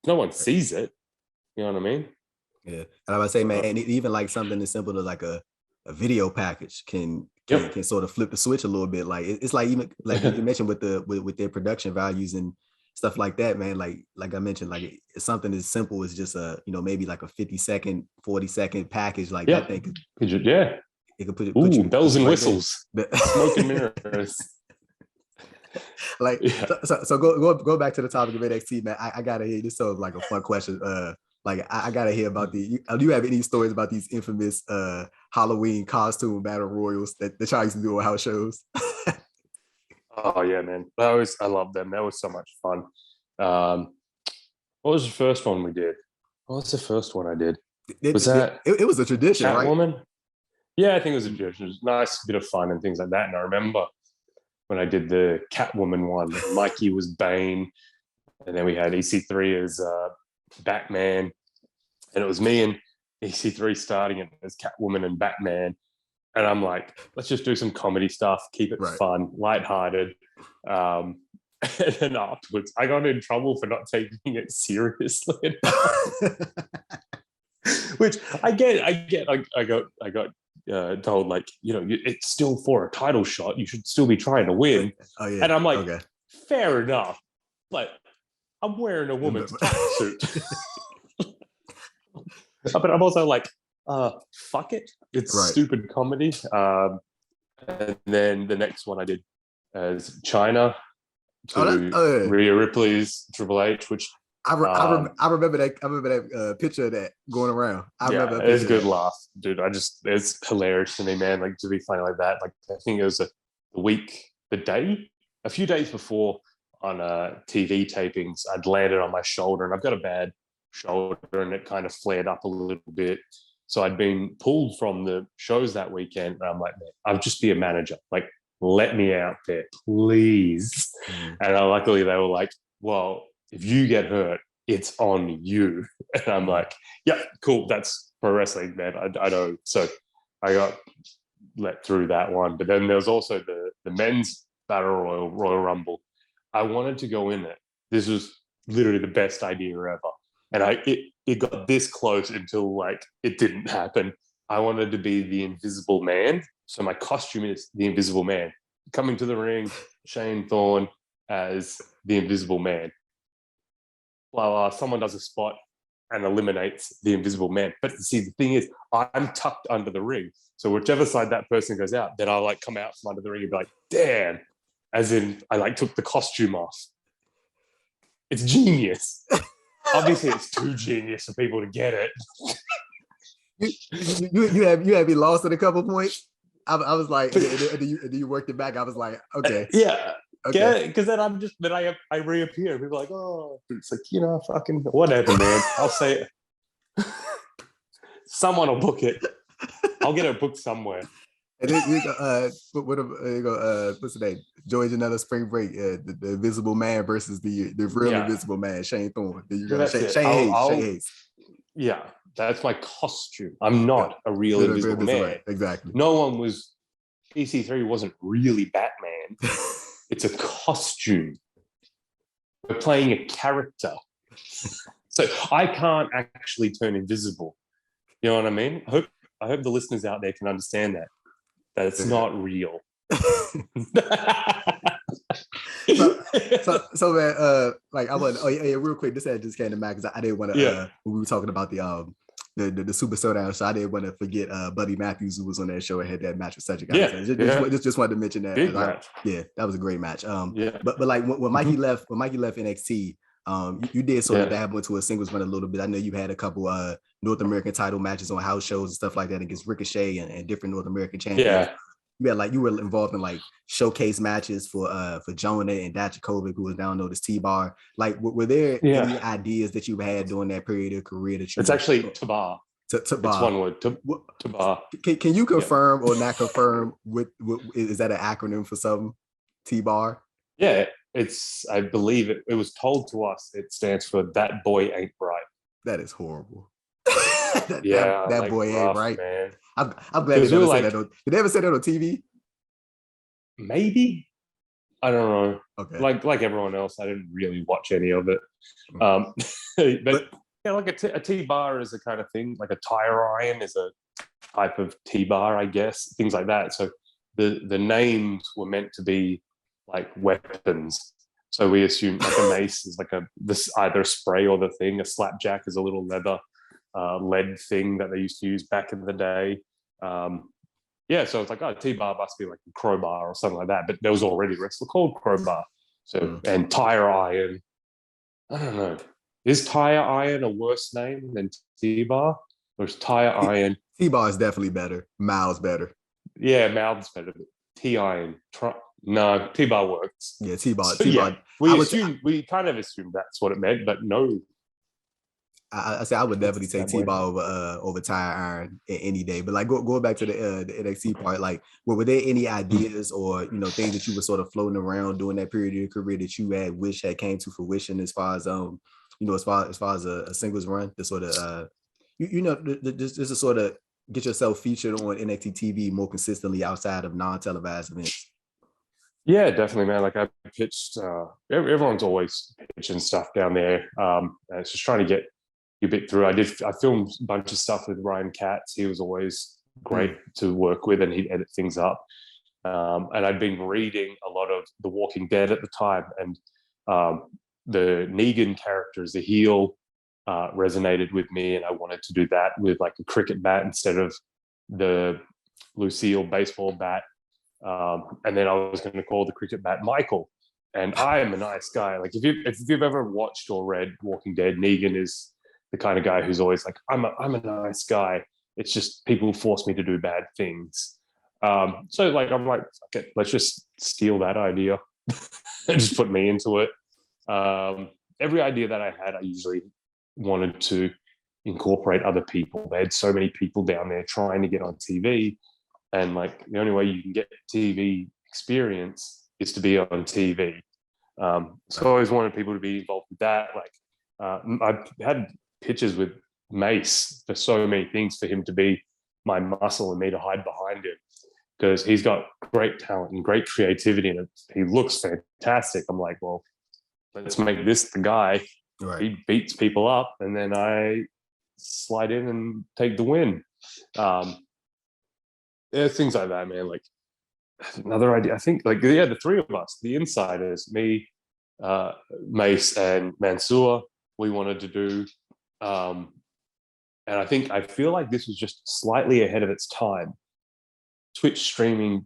No one sees it. You know what I mean? Yeah. And I would say, man, and even like something as simple as like a video package can sort of flip the switch a little bit. Like, it's like, even like you mentioned with their production values and stuff like that, man. Like I mentioned, like, it's something as simple as just maybe like a 50-second, 40-second package. Like, that thing it could put you bells and whistles, smoke and mirrors. Like, so go back to the topic of NXT, man. I gotta hear this. So like a fun question. Like I gotta hear about do you have any stories about these infamous Halloween costume battle royals that y'all used to do on house shows? Oh yeah, man. I love them. That was so much fun. What was the first one we did? What was the first one I did? Was that it was a tradition, right? Catwoman? Yeah, I think it was a tradition. It was a nice bit of fun and things like that. And I remember when I did the Catwoman one, Mikey was Bane, and then we had EC3 as Batman, and it was me and EC3 starting it as Catwoman and Batman. And I'm like, let's just do some comedy stuff, keep it fun, lighthearted. And then afterwards, I got in trouble for not taking it seriously. Which I get. I got told, like, you know, it's still for a title shot. You should still be trying to win. Oh, yeah. And I'm like, okay, fair enough, but I'm wearing a woman's suit. But I'm also like, fuck it. It's stupid comedy. And then the next one I did as China to Rhea Ripley's Triple H, which I remember that. I remember that picture of that going around. I remember it's a good laugh, dude. It's hilarious to me, man. Like, to be funny like that. Like, I think it was a few days before on TV tapings, I'd landed on my shoulder, and I've got a bad shoulder, and it kind of flared up a little bit. So I'd been pulled from the shows that weekend, and I'm like, man, I'll just be a manager. Like, let me out there, please. And luckily they were like, well, if you get hurt, it's on you. And I'm like, yeah, cool. That's pro wrestling, man. I know. So I got let through that one. But then there was also the men's battle Royal Rumble. I wanted to go in it. This was literally the best idea ever. And it got this close until, like, it didn't happen. I wanted to be the Invisible Man. So my costume is the Invisible Man. Coming to the ring, Shane Thorne as the Invisible Man. Well, someone does a spot and eliminates the Invisible Man. But see, the thing is, I'm tucked under the ring. So whichever side that person goes out, then I'll, like, come out from under the ring and be like, damn. As in, I, like, took the costume off. It's genius. Obviously, it's too genius for people to get it. You have me lost at a couple points. I was like, do you worked it back? I was like, okay, yeah, okay. Because then I reappear. People are like, oh, it's like, you know, fucking whatever, man. I'll say it. Someone will book it. I'll get it booked somewhere. And then you go, what's the name? Joey Janela's Spring Break, the Invisible Man versus the real Invisible Man, Shane Thorne. Then you go, Shane Haste. Yeah, that's my costume. I'm not a real Invisible Man. Right. Exactly. No one was. EC3 wasn't really Batman. It's a costume. We're playing a character. So I can't actually turn invisible. You know what I mean? I hope the listeners out there can understand that it's not real. so man, like I want. Oh yeah, real quick. This just came to mind because I didn't want to. When we were talking about the Super Showdown show, I didn't want to forget Buddy Matthews, who was on that show and had that match with Cedric. Just wanted to mention that. Big match. Yeah, that was a great match. But like when Mikey left NXT, you did sort of dabble into a singles run a little bit. I know you had a couple North American title matches on house shows and stuff like that against Ricochet and different North American champions. Yeah. You were involved in like showcase matches for Jonah and Dajakovic, who was down known as T-Bar. Like, were there any ideas that you had during that period of your career that you? It's actually Tabar. It's one word. Tabar. Can you confirm or not confirm? Is that an acronym for something? T-Bar. Yeah, I believe it was told to us. It stands for That Boy Ain't Right. That is horrible. that like, boy rough, ain't right. Man. I'm glad they never said that. Did they ever say that on TV? Maybe. I don't know. Okay. Like everyone else, I didn't really watch any of it. But like a T-bar is a kind of thing. Like a tire iron is a type of T-bar, I guess. Things like that. So the names were meant to be like weapons. So we assume like a mace is like either a spray or the thing. A slapjack is a little lead thing that they used to use back in the day. So it's like, T-bar must be like a crowbar or something like that. But there was already a wrestler called Crowbar. So and tire iron. I don't know. Is Tire Iron a worse name than T-Bar? Or is Tire Iron? T-Bar is definitely better. Miles better. Yeah, Mouth's better. But T-Iron. No, T-Bar works. Yeah, T-Bar. So T-Bar. yeah, we kind of assumed that's what it meant, but no. I say I would definitely take That way. T-Bar over Tire Iron any day. But like going back to the NXT part, like were there any ideas or things that you were sort of floating around during that period of your career that you had wish had came to fruition as far as as far as a singles run to sort of just to sort of get yourself featured on NXT TV more consistently outside of non-televised events? Yeah, definitely, man. Like I pitched, everyone's always pitching stuff down there. And it's just trying to get you a bit through. I filmed a bunch of stuff with Ryan Katz. He was always great to work with, and he'd edit things up. And I'd been reading a lot of The Walking Dead at the time, and the Negan character as a heel resonated with me, and I wanted to do that with like a cricket bat instead of the Lucille baseball bat. And then I was going to call the cricket bat Michael. And I am a nice guy. Like if you've ever watched or read Walking Dead, Negan is the kind of guy who's always like, I'm a nice guy. It's just people force me to do bad things. So like I'm like, okay, let's just steal that idea and just put me into it. Every idea that I had, I usually wanted to incorporate other people. They had so many people down there trying to get on TV. And like the only way you can get TV experience is to be on TV. So I always wanted people to be involved with that. Like I've had pitches with Mace for so many things for him to be my muscle and me to hide behind him, because he's got great talent and great creativity and he looks fantastic. I'm like, well, let's make this the guy. Right. He beats people up and then I slide in and take the win. Yeah, things like that, man. Like another idea, I think, like, yeah, the three of us, the insiders, me, Mace, and Mansoor, we wanted to do. And I feel like this was just slightly ahead of its time. Twitch streaming,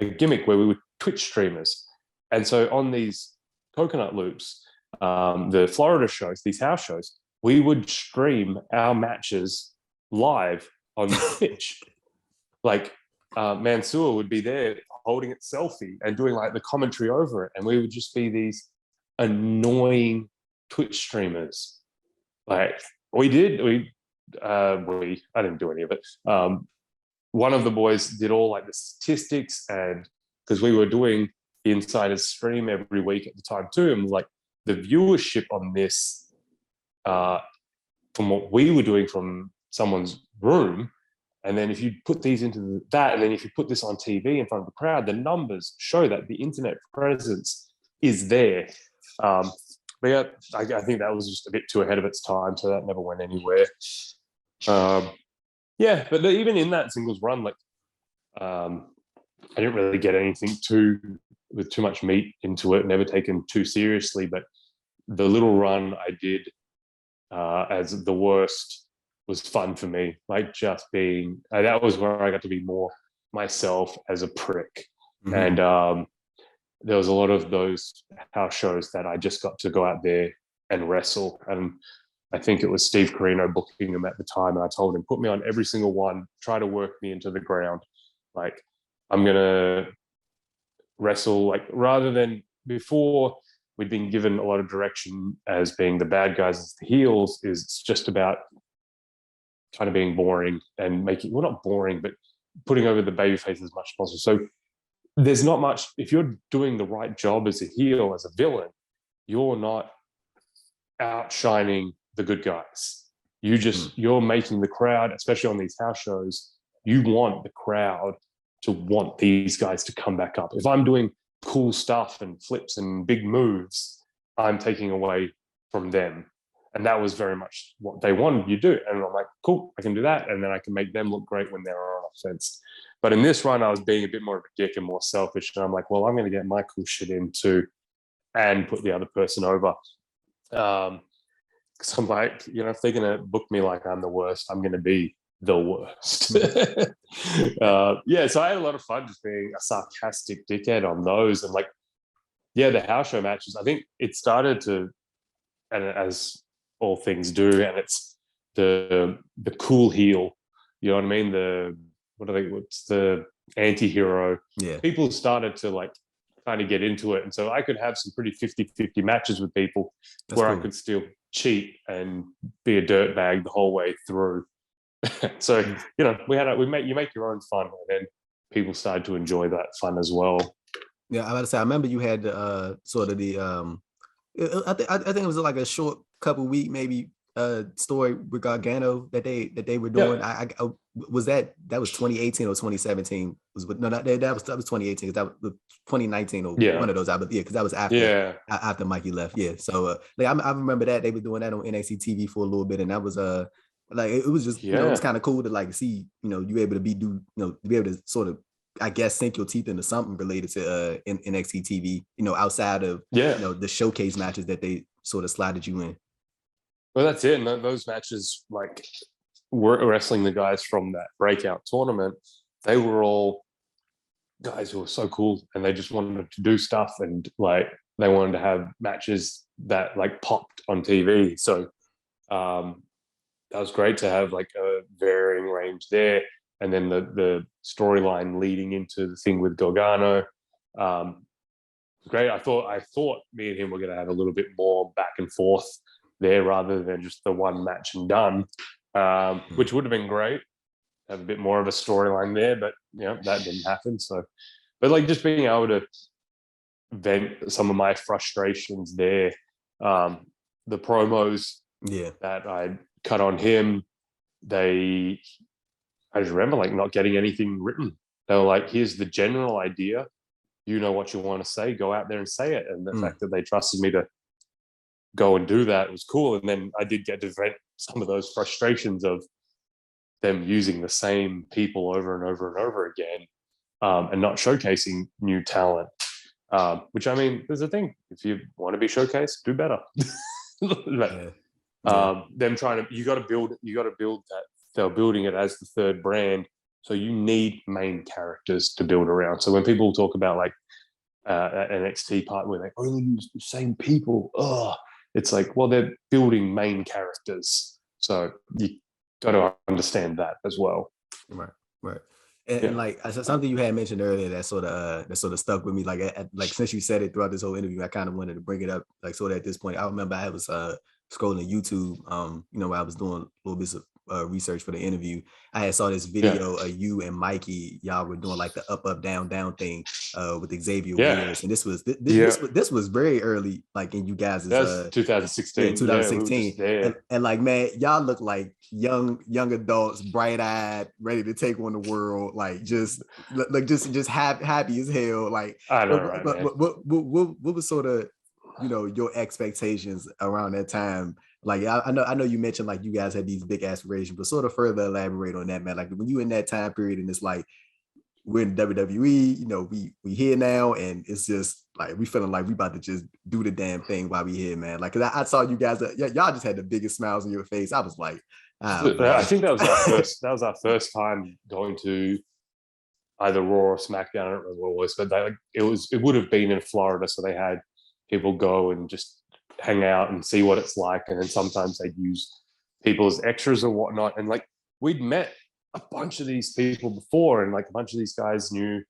a gimmick where we were Twitch streamers. And so on these coconut loops, the Florida shows, these house shows, we would stream our matches live on Twitch. Like Mansoor would be there holding its selfie and doing like the commentary over it. And we would just be these annoying Twitch streamers. Like I didn't do any of it. One of the boys did all like the statistics, and because we were doing the Insiders stream every week at the time too, and like the viewership on this, from what we were doing from someone's room, and then if you put these into that, and then if you put this on TV in front of the crowd, the numbers show that the internet presence is there. But yeah, I think that was just a bit too ahead of its time, so that never went anywhere. Yeah, but even in that singles run, like I didn't really get anything with too much meat into it, never taken too seriously. But the little run I did as the worst was fun for me. Like just being, that was where I got to be more myself as a prick. Mm-hmm. And there was a lot of those house shows that I just got to go out there and wrestle. And I think it was Steve Carino booking him at the time. And I told him, put me on every single one, try to work me into the ground. Like, I'm going to wrestle, like, rather than before we'd been given a lot of direction as being the bad guys as the heels, is just about kind of being boring and making, well, not boring, but putting over the babyface as much as possible. So there's not much, if you're doing the right job as a heel, as a villain, you're not outshining the good guys. You're making the crowd, especially on these house shows, you want the crowd to want these guys to come back up. If I'm doing cool stuff and flips and big moves, I'm taking away from them. And that was very much what they wanted you to do. And I'm like, cool, I can do that. And then I can make them look great when they're on offense. But in this run, I was being a bit more of a dick and more selfish. And I'm like, well, I'm going to get my cool shit in too and put the other person over. Because I'm like, if they're going to book me like I'm the worst, I'm going to be the worst. Yeah, so I had a lot of fun just being a sarcastic dickhead on those. And like, yeah, the house show matches, I think it started to, and as all things do, and it's the cool heel. You know what I mean? What's the anti-hero? Yeah. People started to like kind of get into it, and so I could have some pretty 50-50 matches with people. That's where cool. I could still cheat and be a dirtbag the whole way through. So you know, you make your own fun, and then people started to enjoy that fun as well. Yeah, I about to say, I remember you had the sort of the I think it was like a short couple week maybe story with Gargano that they were doing. Yeah. I was that was 2018 or 2017 no, not that was 2018 because that was 2019 or one of those. But yeah, because that was after Mikey left. Yeah, so like I remember that they were doing that on NXT TV for a little bit, and that was like it was just you know, it was kind of cool to like see, you know, you able to be able to sort of, I guess, sink your teeth into something related to NXT TV, you know, outside of you know, the showcase matches that they sort of slotted you in. Well, that's it. And those matches, like, were wrestling the guys from that breakout tournament, they were all guys who were so cool, and they just wanted to do stuff, and like they wanted to have matches that like popped on TV. So that was great to have like a varying range there. And then the storyline leading into the thing with Gargano, great. I thought me and him were going to have a little bit more back and forth there rather than just the one match and done, which would have been great. Have a bit more of a storyline there, but you know, that didn't happen. So, but like just being able to vent some of my frustrations there, the promos that I cut on him, I just remember like not getting anything written. They were like, here's the general idea. You know what you want to say, go out there and say it. And the fact that they trusted me to go and do that was cool. And then I did get to vent some of those frustrations of them using the same people over and over and over again, and not showcasing new talent. Which, I mean, there's a thing. If you want to be showcased, do better. Them trying to, you got to build that. They're building it as the third brand. So you need main characters to build around. So when people talk about like an NXT part where they only use the same people, it's like, well, they're building main characters. So you got to understand that as well. Right. And like something you had mentioned earlier that sort of stuck with me. Like since you said it throughout this whole interview, I kind of wanted to bring it up. Like sort of at this point, I remember I was scrolling YouTube, you know, while I was doing a little bit of research for the interview. I had saw this video of you and Mikey, y'all were doing like the up down down thing with Xavier Woods, and this was very early, like in you guys' 2016. 2016, and like, man, y'all look like young adults, bright-eyed, ready to take on the world, like just happy as hell. Like, I know, right, man. What was sort of, you know, your expectations around that time? Like, I know you mentioned like you guys had these big aspirations, but sort of further elaborate on that, man. Like when you in that time period and it's like we're in WWE, you know, we here now, and it's just like we feeling like we about to just do the damn thing while we here, man. Like, cause I saw you guys, y'all just had the biggest smiles on your face. I was like, I think that was our first time going to either Raw or SmackDown. I don't remember what it was, but it would have been in Florida, so they had people go and just hang out and see what it's like, and then sometimes they'd use people as extras or whatnot. And like we'd met a bunch of these people before, and like a bunch of these guys knew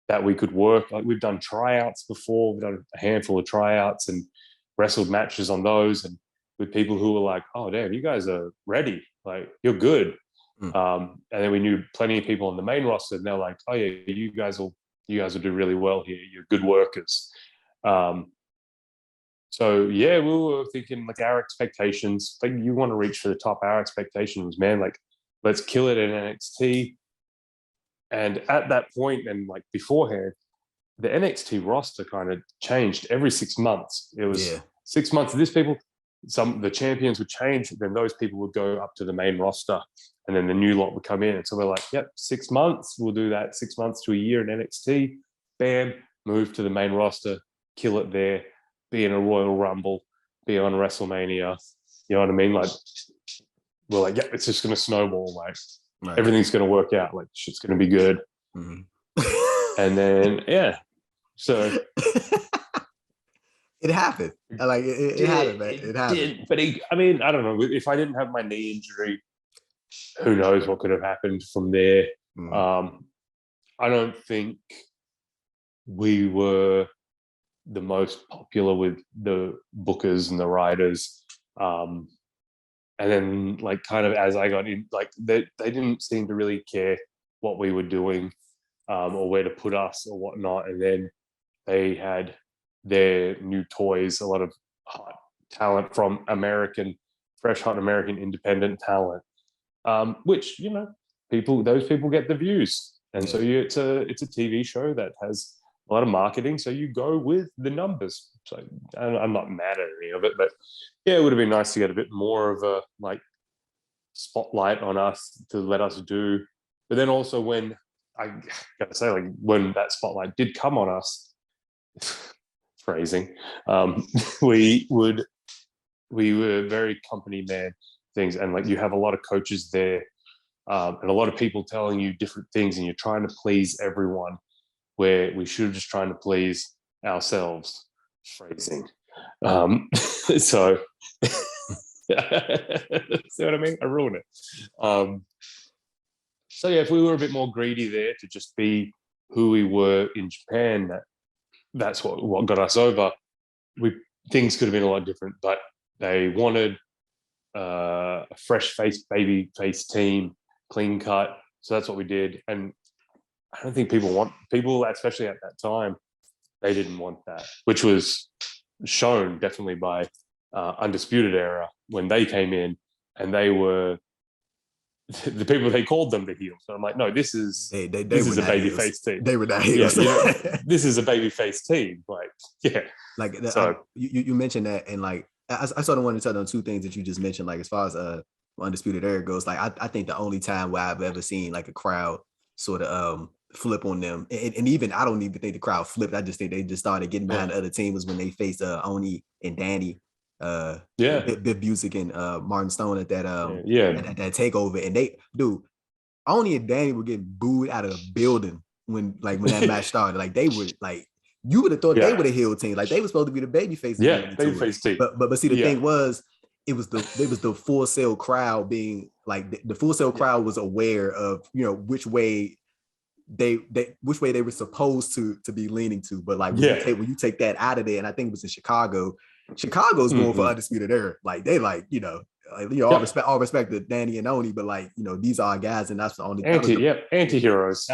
that we could work. Like we've done tryouts before, we've done a handful of tryouts and wrestled matches on those, and with people who were like, oh damn, you guys are ready, like you're good. And then we knew plenty of people on the main roster, and they're like, oh yeah, you guys will do really well here, you're good workers. So yeah, we were thinking like our expectations, like you want to reach for the top. Our expectations, man, like let's kill it in NXT. And at that point, and like beforehand, the NXT roster kind of changed every 6 months. It was 6 months of this people, the champions would change, then those people would go up to the main roster, and then the new lot would come in. And so we're like, yep, 6 months, we'll do that. 6 months to a year in NXT, bam, move to the main roster, kill it there, be in a Royal Rumble, be on WrestleMania. You know what I mean? Like, we're like, yeah, it's just going to snowball. Like, everything's going to work out. Like, shit's going to be good. And then, so. It happened. Like it happened, man. It happened. But I mean, I don't know. If I didn't have my knee injury, who knows what could have happened from there. I don't think we were the most popular with the bookers and the writers. And then, like, kind of as I got in, like, they didn't seem to really care what we were doing, or where to put us or whatnot. And then they had their new toys, a lot of hot talent from fresh hot American independent talent, which, you know, those people get the views. And so it's a TV show that has a lot of marketing, so you go with the numbers. So I'm not mad at any of it, but yeah, it would have been nice to get a bit more of a, like, spotlight on us to let us do. But then also, when I gotta say, like, when that spotlight did come on us, phrasing, we were very company man things, and like, you have a lot of coaches there, and a lot of people telling you different things, and you're trying to please everyone, where we should have just trying to please ourselves. Phrasing. So see what I mean? I ruined it. So yeah, if we were a bit more greedy there to just be who we were in Japan, that's what got us over. Things could have been a lot different, but they wanted a fresh baby face team, clean cut. So that's what we did. And I don't think people, especially at that time, they didn't want that, which was shown definitely by Undisputed Era when they came in, and they were the people, they called them the heels. So I'm like, no, this is a baby face team. They were not heels. Yeah, you know, this is a baby face team. Like, yeah. Like, so you mentioned that, and like I sort of wanted to touch on two things that you just mentioned. Like, as far as Undisputed Era goes, like I think the only time where I've ever seen like a crowd sort of flip on them, and even I don't even think the crowd flipped. I just think they just started getting behind the other team was when they faced Oni and Danny, Biff Busick and Martin Stone at that at that takeover, and Oni and Danny were getting booed out of the building when that match started. Like, they were like, you would have thought they were the heel team. Like, they were supposed to be the baby faces. Yeah, baby face team. But see, the thing was, it was the Full Sail crowd being like, the Full Sail crowd was aware of, you know, which way they were supposed to be leaning to. But like, when you take that out of there, and I think it was in Chicago's going for Undisputed Era. Like, they, like, you know, all respect to Danny and Oni, but like, you know, these are our guys, and that's the only anti-heroes.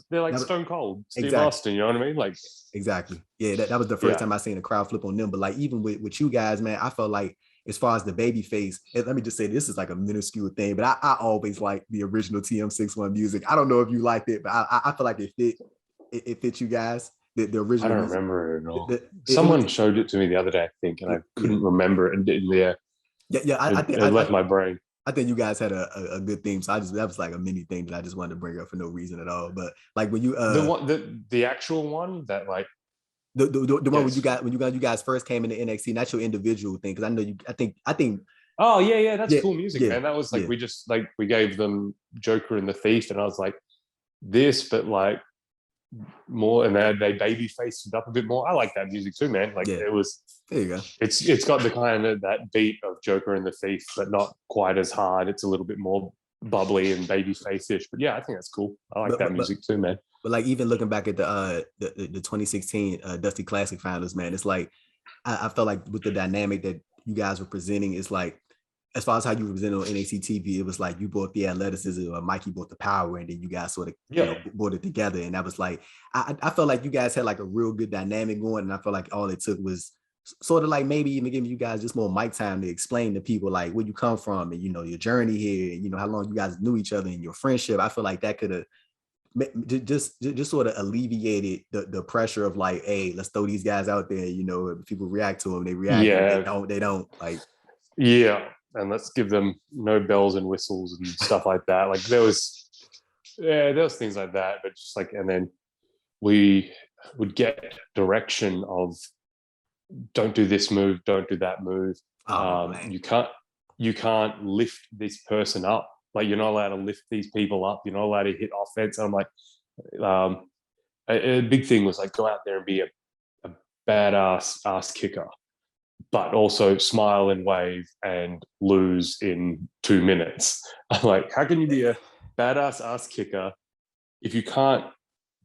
They're like Stone Cold, Steve Austin, you know what I mean? Like, exactly. Yeah, that was the first time I seen a crowd flip on them. But like, even with you guys, man, I felt like, as far as the baby face, and let me just say, this is like a minuscule thing, but I always liked the original TM61 music. I don't know if you liked it, but I feel like it fit you guys. The original. I don't remember it at all. Someone showed it to me the other day, I think, and I couldn't remember it. And I think it left my brain. I think you guys had a good theme, so that was like a mini thing that I just wanted to bring up for no reason at all. But like, when you the actual one that, like, the one when you guys first came into NXT, not your individual thing, because I know you. I think. Oh yeah, that's cool music, man. That was like, we just, like, we gave them Joker and the Thief, and I was like, this, but like more, and they baby faced it up a bit more. I like that music too, man. Like, it was. There you go. It's got the kind of that beat of Joker and the Thief, but not quite as hard. It's a little bit more bubbly and baby face-ish. But yeah, I think that's cool. I like that music too, man. But like, even looking back at the 2016 Dusty Classic finals, man, it's like, I felt like with the dynamic that you guys were presenting, it's like, as far as how you were presented on NXT TV, it was like you brought the athleticism, or Mikey brought the power, and then you guys sort of brought it together. And that was like, I felt like you guys had like a real good dynamic going, and I felt like all it took was sort of like maybe even giving you guys just more mic time to explain to people like where you come from, and, you know, your journey here, and, you know, how long you guys knew each other and your friendship. I feel like that could have just sort of alleviated the pressure of like, hey, let's throw these guys out there, you know, if people react to them, they react. They don't like, and let's give them no bells and whistles and stuff like that. Like, there was things like that, but just like, and then we would get direction of, don't do this move, don't do that move. You can't lift this person up. Like, you're not allowed to lift these people up. You're not allowed to hit offense. And I'm like, a big thing was like, go out there and be a badass ass kicker, but also smile and wave and lose in 2 minutes. I'm like, how can you be a badass ass kicker if you can't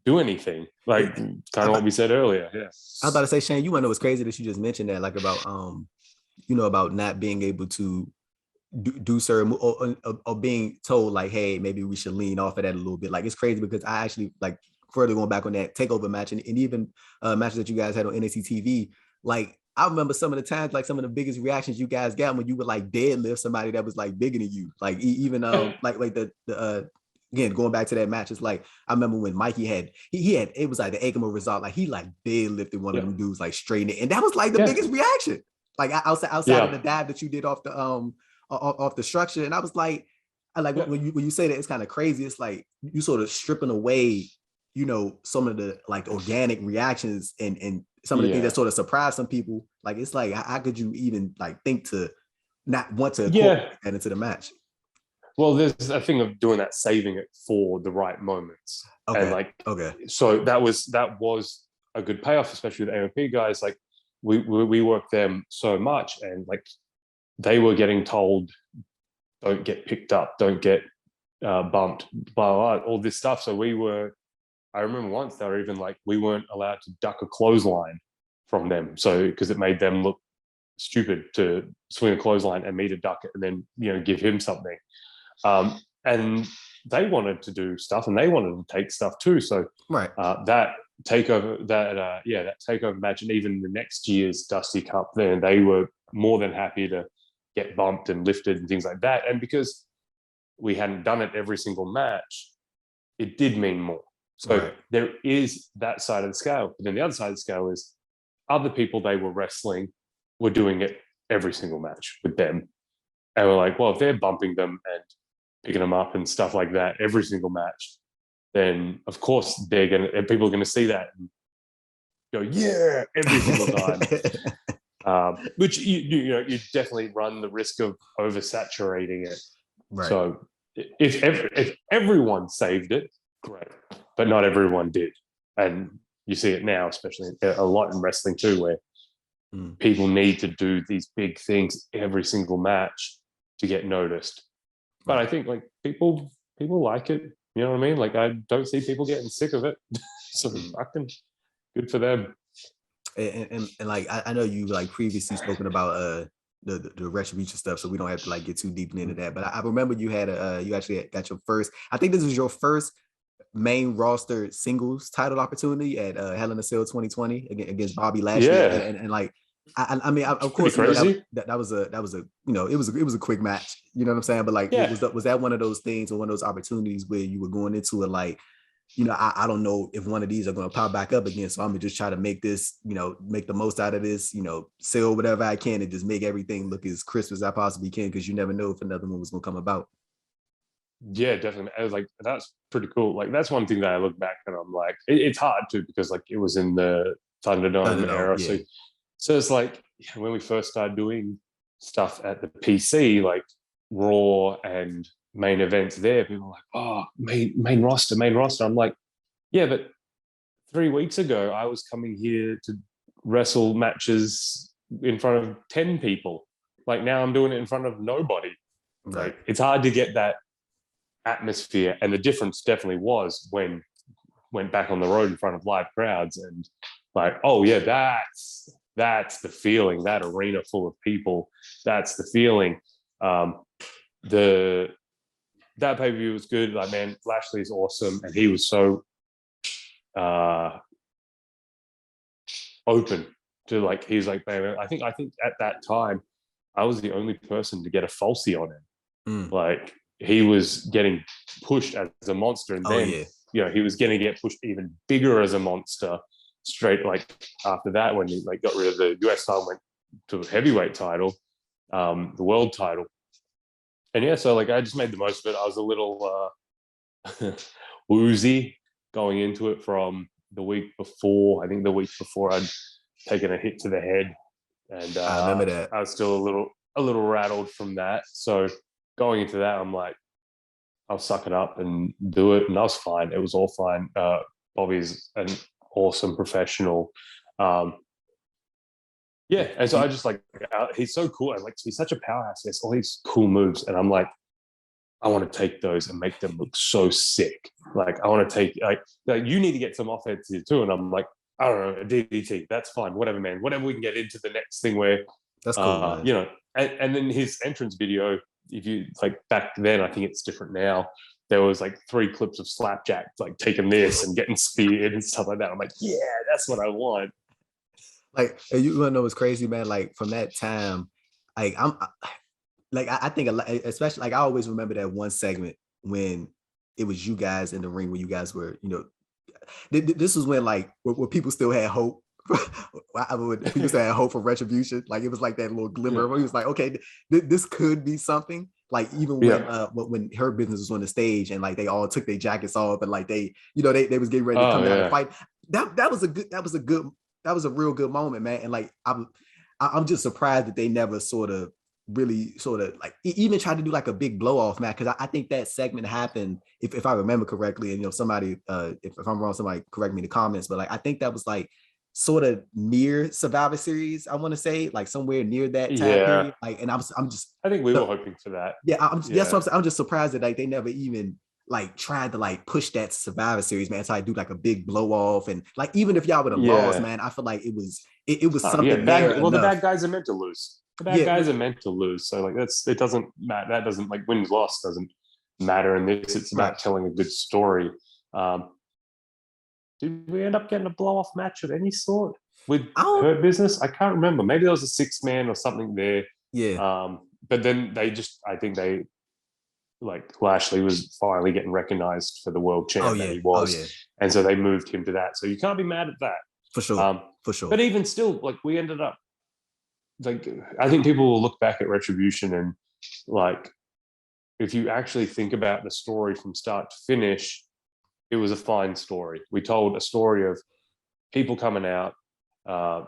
do anything? Like kind of what we said earlier. Yeah. I was about to say, Shane, you want to know what's crazy that you just mentioned that, like about about not being able to do certain or being told like, hey, maybe we should lean off of that a little bit. Like it's crazy because I actually like further going back on that takeover match and even matches that you guys had on NXT TV. Like I remember some of the times, like some of the biggest reactions you guys got when you would like deadlift somebody that was like bigger than you. Like even like the again, going back to that match, it's like I remember when Mikey had he had it was like the Akama result, like he like deadlifted one of them dudes like straight in, and that was like the biggest reaction. Like outside of the dive that you did off the structure, and I was like, when you say that, it's kind of crazy. It's like you sort of stripping away, some of the like organic reactions and some of the things that sort of surprise some people. Like it's like how could you even like think to not want to incorporate that into the match? Well, there's a thing of doing that, saving it for the right moments. Okay. And so that was a good payoff, especially with the AOP guys. Like we worked them so much, and like they were getting told, don't get picked up, don't get bumped, blah, blah, all this stuff. So I remember once they were even like, we weren't allowed to duck a clothesline from them. So, because it made them look stupid to swing a clothesline and me to duck it and then, give him something. And they wanted to do stuff and they wanted to take stuff too. So that takeover match, and even the next year's Dusty Cup, then they were more than happy to get bumped and lifted and things like that. And because we hadn't done it every single match, it did mean more. So there is that side of the scale. But then the other side of the scale is other people they were wrestling were doing it every single match with them. And we're like, well, if they're bumping them and picking them up and stuff like that every single match, then of course people are gonna see that and go, yeah, every single time. Which you definitely run the risk of oversaturating it. Right. So if everyone saved it, great, but not everyone did, and you see it now, especially a lot in wrestling too, where people need to do these big things every single match to get noticed. But I think like people like it. You know what I mean? Like I don't see people getting sick of it. So fucking good for them. And like I know you like previously spoken about the retribution stuff, so we don't have to like get too deep into that. But I remember you had you actually got your first. I think this was your first main roster singles title opportunity at Hell in a Cell 2020 against Bobby Lashley. And like I mean, of course, that was a it was a quick match. You know what I'm saying? But like, was that one of those things or one of those opportunities where you were going into it like, I don't know if one of these are going to pop back up again, so I'm gonna just try to make this, make the most out of this, sell whatever I can and just make everything look as crisp as I possibly can, because you never know if another one was going to come about. Yeah, definitely. I was like, that's pretty cool. Like that's one thing that I look back and I'm like, it's hard to, because like it was in the Thunderdome era. Yeah. So it's like when we first started doing stuff at the PC, like Raw and main events there, people were like, oh, main roster. I'm like, yeah, but 3 weeks ago I was coming here to wrestle matches in front of 10 people. Like now I'm doing it in front of nobody. Right. Like it's hard to get that atmosphere, and the difference definitely was when went back on the road in front of live crowds, and like, oh yeah, that's the feeling. That arena full of people, that's the feeling. That pay-per-view was good. Like, man, Lashley's awesome, and he was so open to like, he's like, man, I think at that time I was the only person to get a falsie on him. Like he was getting pushed as a monster, and then he was going to get pushed even bigger as a monster straight like after that, when he like got rid of the US title, went to the heavyweight title, the world title. And so like I just made the most of it. I was a little woozy going into it from the week before. I think the week before I'd taken a hit to the head, and I remember that. I was still a little rattled from that. So going into that, I'm like, I'll suck it up and do it, and I was fine. It was all fine. Bobby's an awesome professional. Yeah, and so I just like he's so cool. And like he's such a powerhouse. He has all these cool moves, and I'm like, I want to take those and make them look so sick. Like I want to take like you need to get some offense here too. And I'm like, I don't know, a DDT. That's fine. Whatever, man. Whatever we can get into the next thing where, That's cool, man. you know, and then his entrance video. If you like back then, I think it's different now. There was like 3 clips of SLAPJACK like taking this and getting speared and stuff like that. I'm like, yeah, that's what I want. Like, and you wanna know what's crazy, man? Like from that time, like I think a lot, especially like I always remember that one segment when it was you guys in the ring when you guys were, you know, this was when like where people still had hope. People still had hope for retribution. Like it was like that little glimmer where he was like, okay, this could be something. Like even when her business was on the stage and like they all took their jackets off and like they, you know, they was getting ready to come out and fight. That was a real good moment, man. And like I'm just surprised that they never sort of like even tried to do like a big blow off match, because I think that segment happened, if I remember correctly, and you know somebody if I'm wrong, somebody correct me in the comments, but like I think that was like sort of near Survivor Series, I want to say, like somewhere near that time period. Like, and I'm just I think we were hoping for that. That's what I'm saying. I'm just surprised that like they never even like tried to like push that Survivor Series, man. So I do like a big blow off, and like even if y'all would have lost, man, I feel like it was something there. Well, the bad guys are meant to lose. The bad guys are meant to lose. So like it doesn't matter. That doesn't like wins loss doesn't matter in this. It's about telling a good story. Did we end up getting a blow off match of any sort with Hurt Business? I can't remember. Maybe there was a 6-man or something there. Yeah. But then I think they like Lashley was finally getting recognized for the world champ that he was. And so they moved him to that. So you can't be mad at that. For sure. For sure. But even still, like we ended up like I think people will look back at Retribution and like if you actually think about the story from start to finish, it was a fine story. We told a story of people coming out,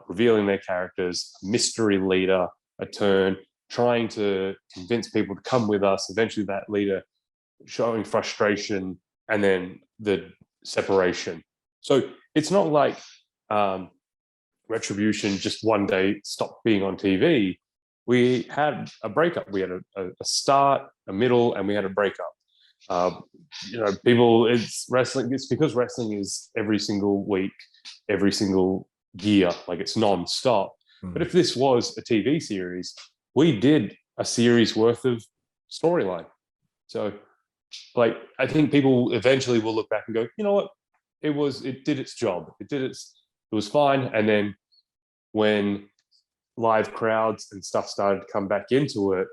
revealing their characters, a mystery leader, a turn, trying to convince people to come with us. Eventually that leader showing frustration and then the separation. So it's not like Retribution just one day stopped being on TV. We had a breakup. We had a start, a middle, and we had a breakup. You know, people, it's wrestling. It's because wrestling is every single week, every single year, like it's non-stop. But if this was a TV series, we did a series worth of storyline. So, like, I think people eventually will look back and go, you know what, it did its job. It was fine. And then when live crowds and stuff started to come back into it,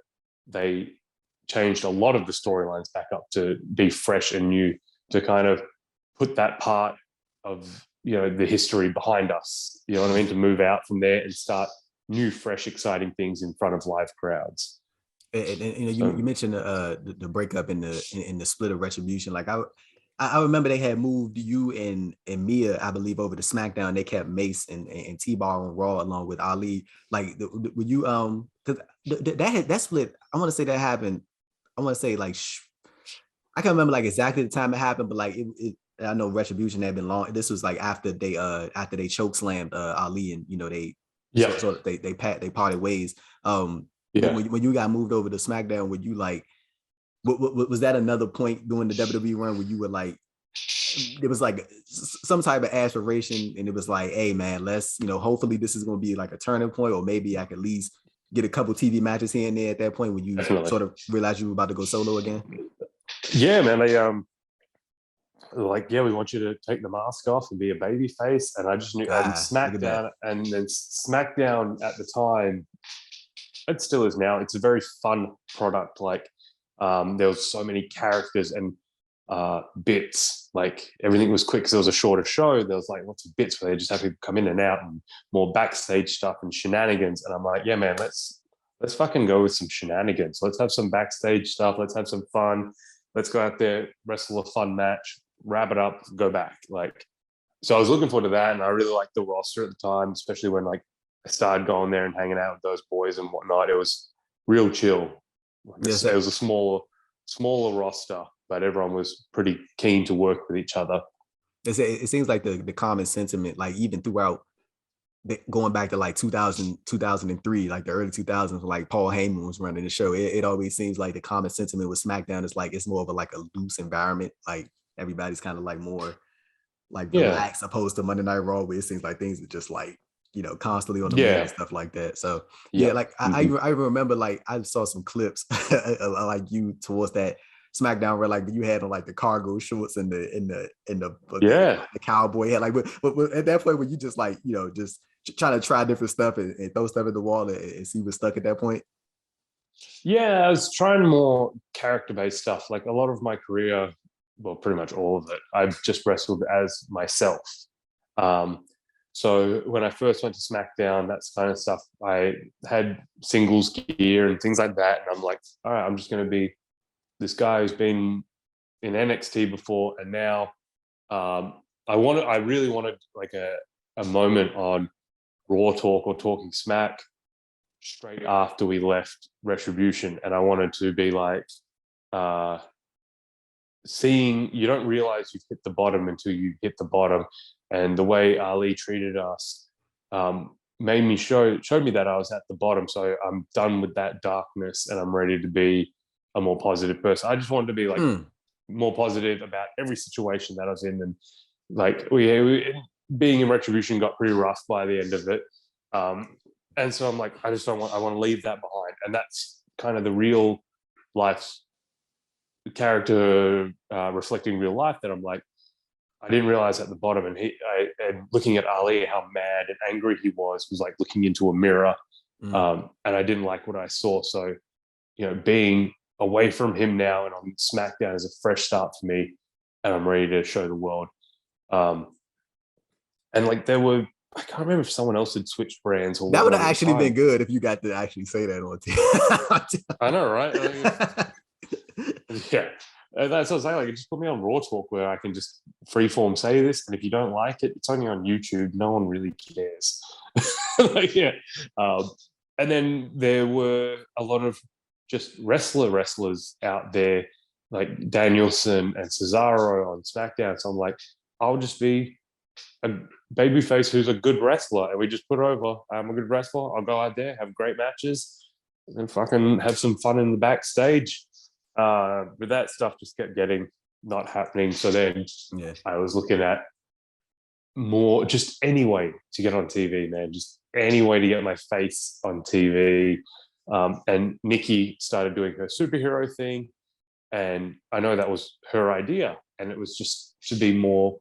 they changed a lot of the storylines back up to be fresh and new, to kind of put that part of, you know, the history behind us, you know what I mean, to move out from there and start new, fresh, exciting things in front of live crowds. And you know, you mentioned the breakup in the split of Retribution. Like I remember they had moved you and Mia, I believe, over to SmackDown. They kept Mace and T-Bar on Raw along with Ali. Like, would you because that split, I want to say that happened. I want to say like I can't remember like exactly the time it happened, but like it I know Retribution had been long. This was like after they choke slammed Ali, and you know they sort of they parted ways. When you got moved over to SmackDown, would you like? Was that another point during the WWE run where you were like, there was like some type of aspiration, and it was like, hey man, let's, you know, hopefully this is going to be like a turning point, or maybe I could at least get a couple TV matches here and there at that point when you sort of realized you were about to go solo again? Yeah, man. They like, we want you to take the mask off and be a baby face. And I just knew, and SmackDown, and then SmackDown at the time, it still is now, it's a very fun product. Like, there was so many characters and bits, like everything was quick because it was a shorter show. There was like lots of bits where they just have to come in and out, and more backstage stuff and shenanigans. And I'm like, yeah, man, let's fucking go with some shenanigans. Let's have some backstage stuff. Let's have some fun. Let's go out there, wrestle a fun match, wrap it up, go back. Like, so I was looking forward to that, and I really liked the roster at the time, especially when like I started going there and hanging out with those boys and whatnot. It was real chill. It was a smaller roster, but everyone was pretty keen to work with each other. It seems like the common sentiment, like even throughout going back to like 2000, 2003, like the early 2000s, like Paul Heyman was running the show, it always seems like the common sentiment with SmackDown is like it's more of a loose environment. Like everybody's kind of like more like relaxed opposed to Monday Night Raw, where it seems like things are just like, constantly on the move and stuff like that. So yeah, like I remember like I saw some clips like you towards that SmackDown where like you had on like the cargo shorts and the cowboy hat, like but at that point when you just like just trying to try different stuff and throw stuff at the wall and see what's stuck at that point. Yeah, I was trying more character-based stuff. Like a lot of my career, well, pretty much all of it, I've just wrestled as myself. So when I first went to SmackDown, that's kind of stuff, I had singles gear and things like that. And I'm like, all right, I'm just going to be this guy who's been in NXT before. And now I really wanted like a moment on Raw Talk or Talking Smack straight after we left Retribution. And I wanted to be like, seeing, you don't realize you've hit the bottom until you hit the bottom. And the way Ali treated us showed me that I was at the bottom. So I'm done with that darkness and I'm ready to be a more positive person. I just wanted to be like more positive about every situation that I was in. And like being in Retribution got pretty rough by the end of it. And so I'm like, I want to leave that behind. And that's kind of the real life character reflecting real life, that I'm like, I didn't realize at the bottom, and looking at Ali, how mad and angry he was like looking into a mirror, and I didn't like what I saw. So, being away from him now and on SmackDown is a fresh start for me, and I'm ready to show the world. And like I can't remember if someone else had switched brands or that would have actually been good if you got to actually say that on TV. I know, right? Yeah. And that's what I was saying. Like, just put me on Raw Talk where I can just freeform say this, and if you don't like it, it's only on YouTube. No one really cares. And then there were a lot of just wrestlers out there, like Danielson and Cesaro on SmackDown. So I'm like, I'll just be a babyface who's a good wrestler, and we just put over. I'm a good wrestler. I'll go out there, have great matches, and fucking have some fun in the backstage. But that stuff just kept getting not happening. So then I was looking at more, just any way to get on TV, man, just any way to get my face on TV. And Nikki started doing her superhero thing. And I know that was her idea, and it was just to be more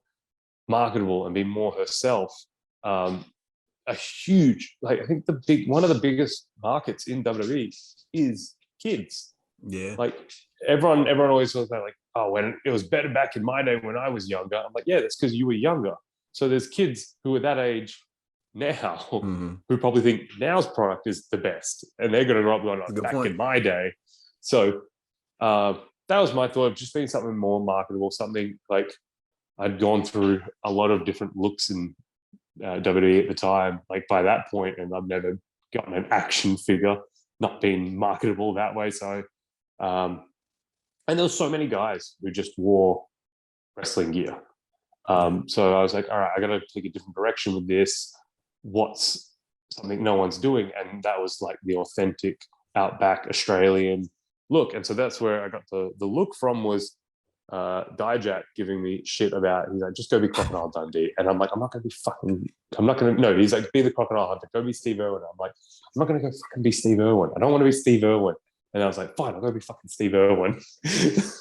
marketable and be more herself. A huge, like, I think one of the biggest markets in WWE is kids. Yeah. Like everyone always feels like, oh, when it was better back in my day when I was younger. I'm like, yeah, that's because you were younger. So there's kids who are that age now who probably think now's product is the best, and they're going to grow up going, back in my day. So that was my thought of just being something more marketable, something like I'd gone through a lot of different looks in WWE at the time, like by that point, and I've never gotten an action figure, not being marketable that way. So and there was so many guys who just wore wrestling gear. So I was like, all right, I got to take a different direction with this. What's something no one's doing? And that was like the authentic outback Australian look. And so that's where I got the look from, was Dijak giving me shit about, he's like, just go be Crocodile Dundee. And I'm like, no, he's like, be the Crocodile Hunter, go be Steve Irwin. I'm like, I'm not going to go fucking be Steve Irwin. I don't want to be Steve Irwin. And I was like, fine, I'm going to be fucking Steve Irwin.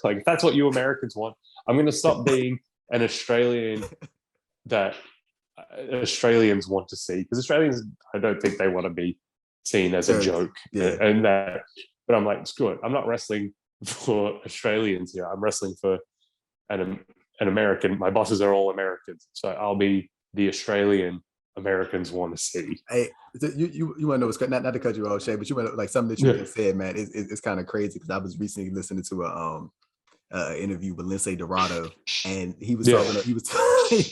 Like, if that's what you Americans want, I'm going to stop being an Australian that Australians want to see. Because Australians, I don't think they want to be seen as a joke. Yeah. But I'm like, screw it. I'm not wrestling for Australians here. I'm wrestling for an American. My bosses are all Americans. So I'll be the Australian Americans want to see. Hey, you want to know what's not to cut you off, Shay, but you want to, like, something that you just said, man. It's kind of crazy because I was recently listening to a interview with Lindsay Dorado, and he was talking.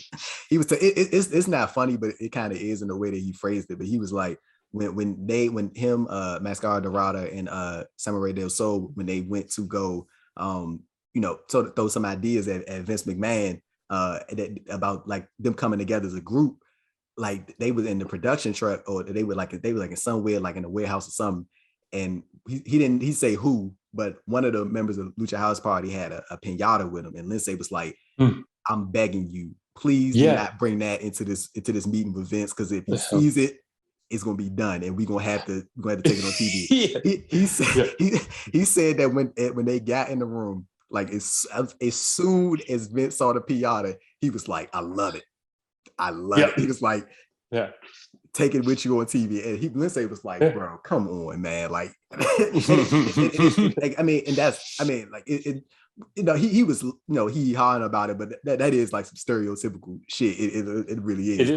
It's not funny, but it kind of is in the way that he phrased it. But he was like, when him, Mascara Dorada and Samurai Del Sol, when they went to go, so throw some ideas at Vince McMahon about like them coming together as a group. like they was in the production truck, or they were like in somewhere like in a warehouse or something, and he didn't say who, but one of the members of Lucha House Party had a pinata with him, and Lindsay was like, I'm begging you, please do not bring that into this meeting with Vince, because if he sees it, it's gonna be done, and we're gonna have to take it on TV. He said that when they got in the room, like as soon as Vince saw the pinata, he was like, I love it. He was like, take it with you on TV. And Lindsay was like, bro, come on, man. Like, I mean, he was, he hollering about it, but that is like some stereotypical shit. It really is.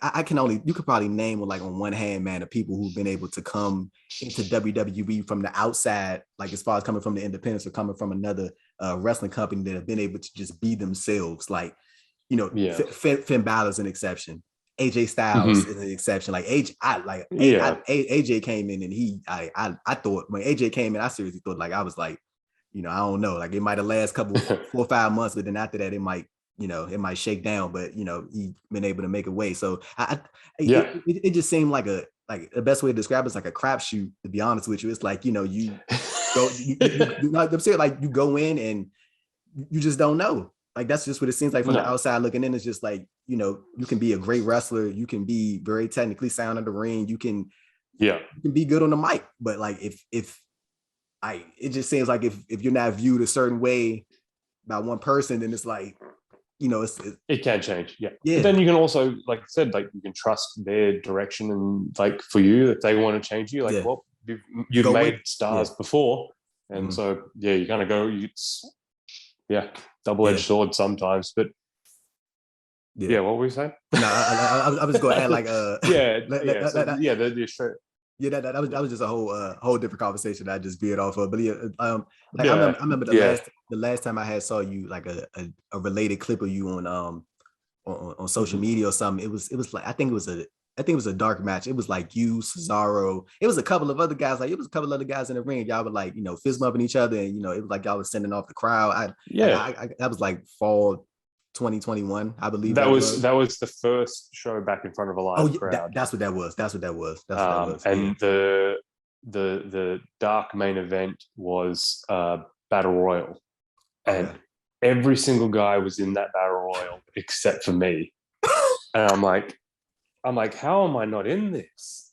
I can only, you could probably name like on one hand, man, the people who've been able to come into WWE from the outside, like as far as coming from the independents or coming from another wrestling company, that have been able to just be themselves. Like, Finn Balor's an exception. AJ Styles is an exception. Like AJ came in, and I thought when AJ came in, I seriously thought, like, I was like, I don't know, like it might have last couple 4 or 5 months, but then after that it might shake down, but he's been able to make a way. So it just seemed like the best way to describe it is like a crapshoot, to be honest with you. It's like, you go, I'm saying, like, you go in and you just don't know. Like, that's just what it seems like from the outside looking in. It's just like, you can be a great wrestler, you can be very technically sound in the ring, you can be good on the mic, but like it just seems like if you're not viewed a certain way by one person, then it's like, it can change. But then you can also, like I said, like you can trust their direction, and like for you, if they want to change you, like, well, you've made stars before, and so you kind of go, double-edged sword sometimes. But what were you saying? No, I was going to add like that was just a whole different conversation that I just veered off of. But I remember the last time I saw you, like a related clip of you on social media or something. It was like, I think it was a dark match. It was like you, Cesaro. It was a couple of other guys. Like, it was a couple of other guys in the ring. Y'all were like, fist bumping each other, and it was like y'all was sending off the crowd. That was like fall 2021, I believe. That was the first show back in front of a live crowd. That's what that was. And the dark main event was Battle Royal, and every single guy was in that Battle Royal except for me. And I'm like, how am I not in this?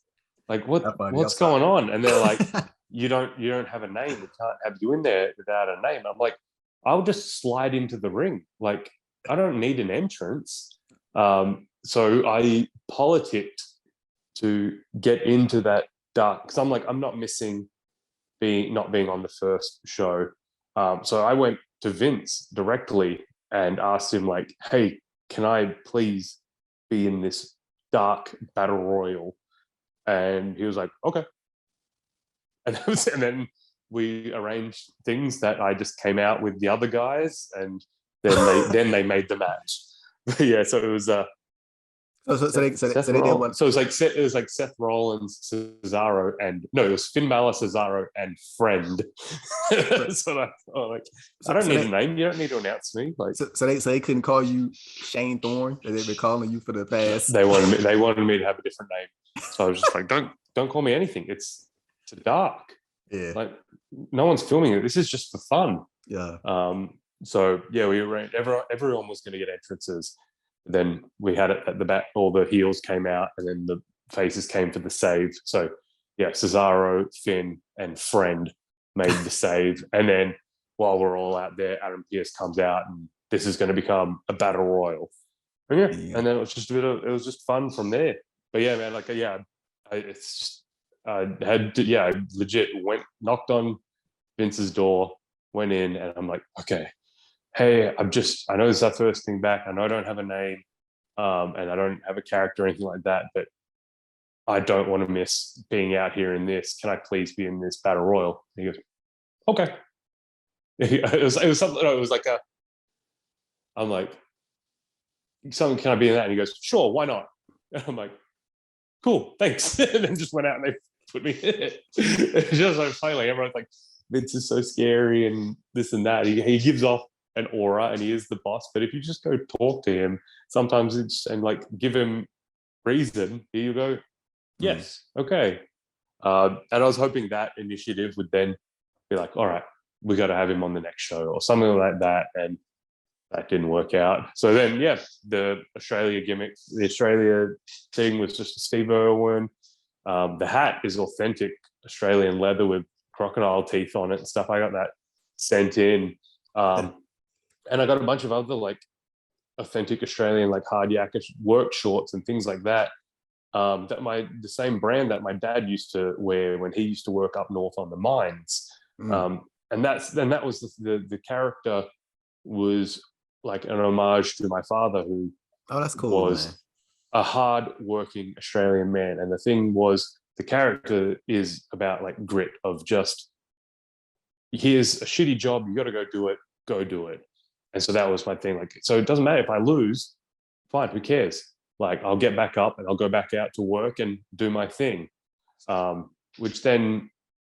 Like, what's going on? And they're like, you don't have a name. We can't have you in there without a name. I'm like, I'll just slide into the ring. Like, I don't need an entrance. So I politicked to get into that dark, because I'm like, I'm not missing not being on the first show. So I went to Vince directly and asked him, like, hey, can I please be in this dark battle royal? And he was like, okay. And then we arranged things that I just came out with the other guys, and then they made the match. So it was they did one. So it was like Seth Rollins, Cesaro, and it was Finn Balor, Cesaro, and Friend. So I thought, like, I don't need a name. You don't need to announce me. Like, so they couldn't call you Shane Thorne. They've been calling you for the past. They wanted me to have a different name. So I was just like, don't call me anything. It's dark. Yeah. Like, no one's filming it. This is just for fun. Yeah. So we arranged. Everyone was going to get entrances. Then we had it at the back. All the heels came out, and then the faces came for the save. So Cesaro, Finn, and Friend made the save. And then while we're all out there, Adam Pearce comes out, and this is going to become a battle royal. And and then it was just fun from there. But man, I legit knocked on Vince's door, went in, and I'm like, okay, hey, I know this is our first thing back. I know I don't have a name, and I don't have a character or anything like that, but I don't want to miss being out here in this. Can I please be in this battle royal? And he goes, okay. It was something. It was like I'm like, something, can I be in that? And he goes, sure, why not? And I'm like, cool, thanks. And then just went out and they put me in it. It's just so funny. Like, everyone's like, Vince is so scary and this and that. He gives off an aura and he is the boss. But if you just go talk to him, sometimes it's and like give him reason, here you go, yes, okay. And I was hoping that initiative would then be like, all right, we got to have him on the next show or something like that. And that didn't work out. So then, yeah, the Australia gimmick, the Australia thing was just a Steve Irwin. The hat is authentic Australian leather with crocodile teeth on it and stuff. I got that sent in. And I got a bunch of other like authentic Australian like hard yakkish work shorts and things like that. The same brand that my dad used to wear when he used to work up north on the mines. And that was the character was like an homage to my father, who that's cool, was man. a hard-working Australian man. And the thing was, the character is about like grit of just, here's a shitty job, you got to go do it. And so that was my thing. Like, so it doesn't matter if I lose, fine, who cares? Like, I'll get back up and I'll go back out to work and do my thing. Which then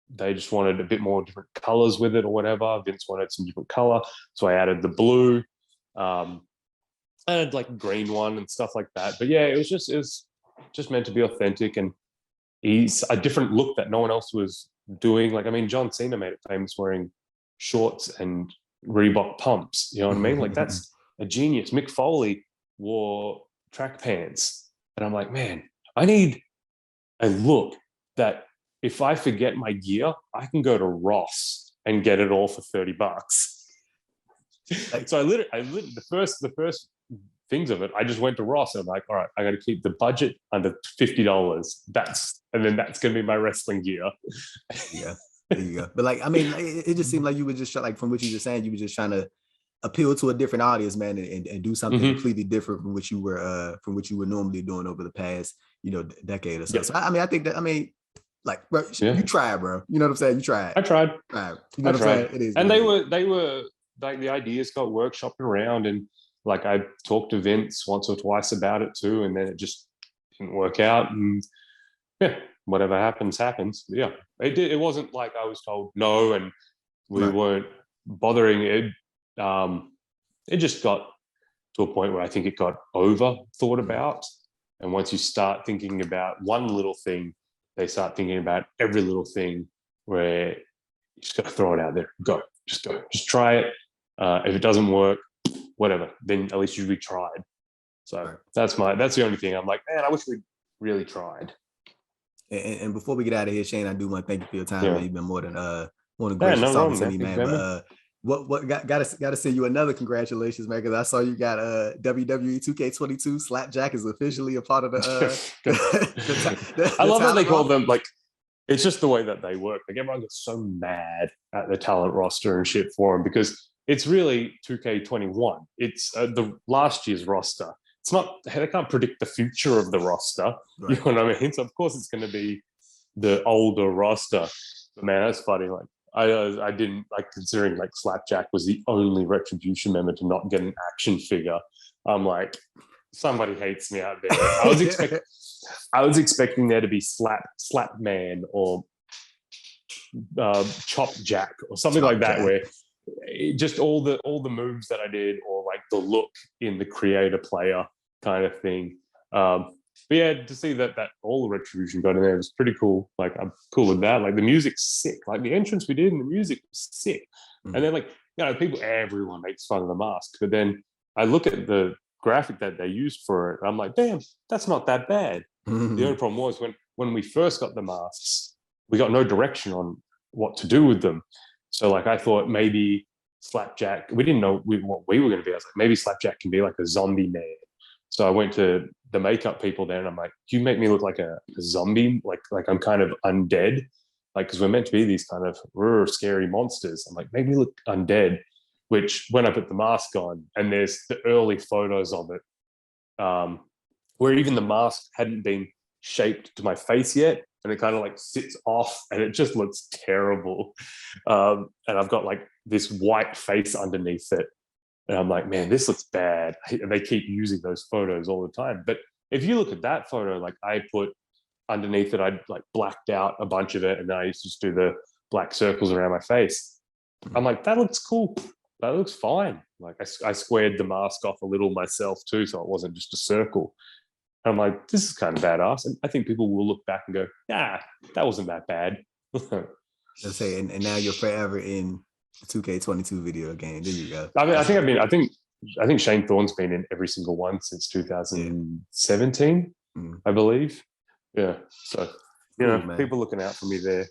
they just wanted a bit more different colors with it or whatever. Vince wanted some different color, so I added the blue. I had like green one and stuff like that. But yeah, it was just meant to be authentic, and he's a different look that no one else was doing. Like, I mean, John Cena made it famous wearing shorts and Reebok pumps. You know what I mean? Like, that's a genius. Mick Foley wore track pants, and I'm like, man, I need a look that if I forget my gear, I can go to Ross and get it all for $30. So I literally the first things of it, I just went to Ross and I'm like, all right, I got to keep the budget under $50. And then that's going to be my wrestling gear. Yeah, there you go. But like, I mean, it just seemed like you were just like, from what you were saying, you were just trying to appeal to a different audience, man, and do something completely different from what you were normally doing over the past, decade or so. Yep. So I mean, I think that, I mean, like, bro, you tried, bro. You know what I'm saying? You tried. I tried. You know what I'm saying? It is. And they were like, the ideas got workshopped around, and like I talked to Vince once or twice about it too, and then it just didn't work out. And yeah, whatever happens. Yeah, it did. It wasn't like I was told no, and we weren't bothering it. It just got to a point where I think it got over thought about, and once you start thinking about one little thing, they start thinking about every little thing, where you just got to throw it out there. Just try it. If it doesn't work, whatever, then at least you retried. So that's the only thing. I'm like, man, I wish we'd really tried. And before we get out of here, Shane, I do want to thank you for your time, man. You've been more than gracious talking to me, man. But what gotta send you another congratulations, man, because I saw you got WWE 2K22 SLAPJACK is officially a part of the I love that they call them, like, it's just the way that they work. Like, everyone gets so mad at the talent roster and shit for them, because it's really 2K21. It's the last year's roster. It's not, they can't predict the future of the roster. Right. You know what I mean? So of course it's going to be the older roster. But man, that's funny. Like, I didn't, like, considering like SLAPJACK was the only Retribution member to not get an action figure. I'm like, somebody hates me out there. I was expecting there to be Slap Man or Chop Jack or something like that, where just all the moves that I did, or like the look in the creator player kind of thing. But yeah, to see that all the Retribution got in there was pretty cool. Like, I'm cool with that. Like, the music's sick. Like, the entrance we did and the music was sick. And then, like, everyone makes fun of the mask. But then I look at the graphic that they used for it, and I'm like, damn, that's not that bad. The only problem was when we first got the masks, we got no direction on what to do with them. So, like, I thought maybe SLAPJACK, we didn't know what we were going to be. I was like, maybe SLAPJACK can be like a zombie man. So I went to the makeup people there, and I'm like, you make me look like a zombie, like I'm kind of undead, like, because we're meant to be these kind of scary monsters. I'm like, make me look undead. Which, when I put the mask on, and there's the early photos of it, where even the mask hadn't been shaped to my face yet, and it kind of like sits off, and it just looks terrible. And I've got like this white face underneath it. And I'm like, man, this looks bad. And they keep using those photos all the time. But if you look at that photo, like, I put underneath it, I'd like blacked out a bunch of it, and then I used to just do the black circles around my face. I'm like, that looks cool. that looks fine. Like I squared the mask off a little myself too, so it wasn't just a circle. And I'm like, this is kind of badass. And I think people will look back and go, yeah, that wasn't that bad. Let's say, and now you're forever in 2K22 video game. There you go. I mean, I think Shane Thorne's been in every single one since 2017, I believe. Yeah. So, you know, man. People looking out for me there.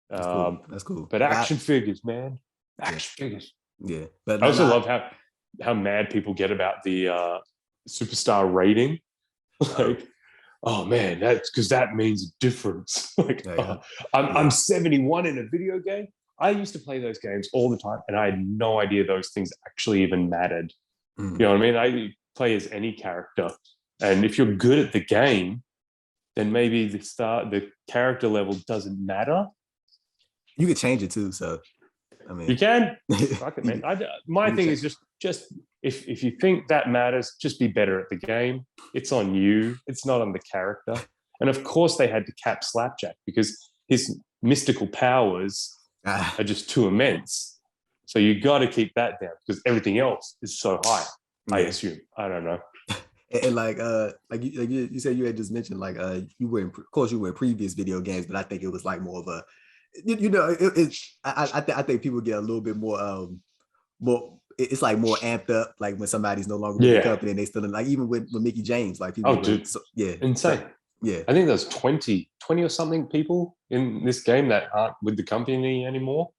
That's cool. That's cool. But action figures, man. Action figures. Yeah. But I also love how mad people get about the superstar rating. Like, oh man, that's because that means a difference. Like, I'm 71 in a video game. I used to play those games all the time, and I had no idea those things actually even mattered. You know what I mean? I play as any character, and if you're good at the game, then maybe the character level doesn't matter. You can change it too. So, I mean, you can. Fuck it, man. My thing is just if you think that matters, just be better at the game. It's on you. It's not on the character. And of course, they had to cap SLAPJACK because his mystical powers are just too immense. So you got to keep that down because everything else is so high. I assume. I don't know. And like you said, you had just mentioned like you were of course you were in previous video games, but I think it was like more of a I think people get a little bit more it's like more amped up like when somebody's no longer with the company and they still like even with Mickey James like people insane. I think there's 20 or something people in this game that aren't with the company anymore.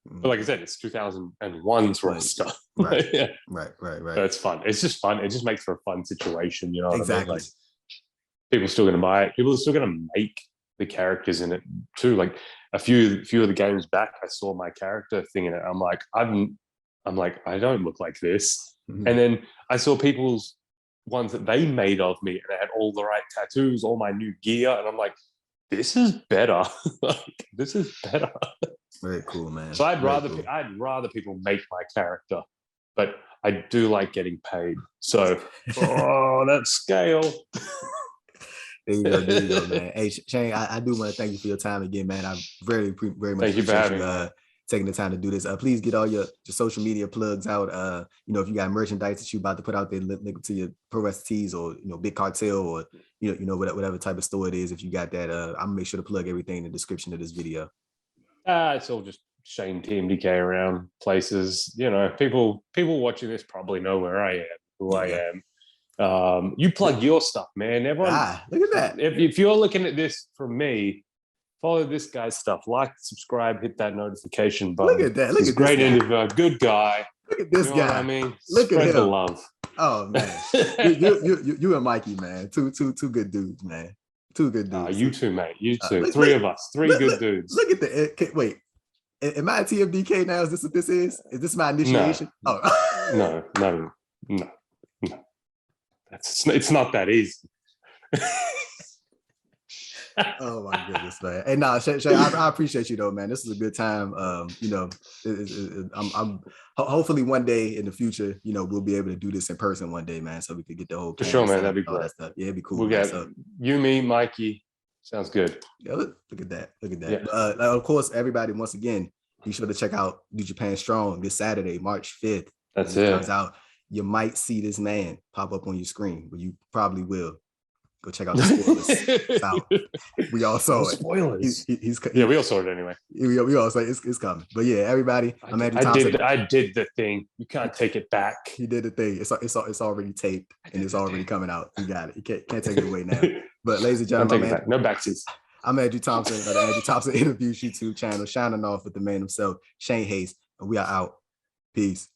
But like I said, it's 2001's roster. Right. Yeah. Right. So it's fun. It's just fun. It just makes for a fun situation, you know what exactly. I mean? Like, people are still going to buy it. People are still going to make the characters in it too. Like a few of the games back, I saw my character thing in it. I'm like, I don't look like this. And then I saw people's ones that they made of me, and they had all the right tattoos, all my new gear, and I'm like, this is better. Like, this is better. Very cool, man. So I'd rather people make my character, but I do like getting paid. So that scale. There you go, man. Hey, Shane, I do want to thank you for your time again, man. I very much thank you for having me. Taking the time to do this. Please get all your social media plugs out. You know, if you got merchandise that you about to put out there, link to your Pro Wrestling Tees or Big Cartel or whatever type of store it is. If you got that, I'm gonna make sure to plug everything in the description of this video. It's all just Shane TMDK around places. You know, people watching this probably know where I am, who I am. You plug your stuff, man. Everyone, look at that. If you're looking at this from me, follow this guy's stuff. Like, subscribe, hit that notification button. Look at that. He's a great interviewer, good guy. Look at this guy. What I mean, look spread at him. the love. Oh man, you and Mikey, man, two good dudes, man. Two good dudes. You two, mate. You two. Three of us. Three good dudes. Look at the wait. Am I a TMDK now? Is this what this is? Is this my initiation? No. No. It's not that easy. Oh my goodness, man. Hey, no, Shane, I appreciate you though, man. This is a good time. I'm hopefully one day in the future, we'll be able to do this in person one day, man. So we could get the whole for sure, man. That'd be great. Yeah, it'd be cool. We'll get you, me, Mikey. Sounds good. Yeah, look at that. Yeah. Of course, everybody, once again, be sure to check out New Japan Strong this Saturday, March 5th. That's it. Comes out. You might see this man pop up on your screen, but you probably will. Go check out the spoilers. It's out. We all saw it. Spoilers. We all saw it anyway. We all saw it. It's coming. But yeah, everybody. I'm Andrew Thompson. I did the thing. You can't take it back. He did the thing. It's already taped and it's already coming out. You got it. You can't take it away now. But ladies and gentlemen, no backsies. I'm Andrew Thompson of the Andrew Thompson Interviews YouTube channel, shining off with the man himself, Shane Haste, and we are out. Peace.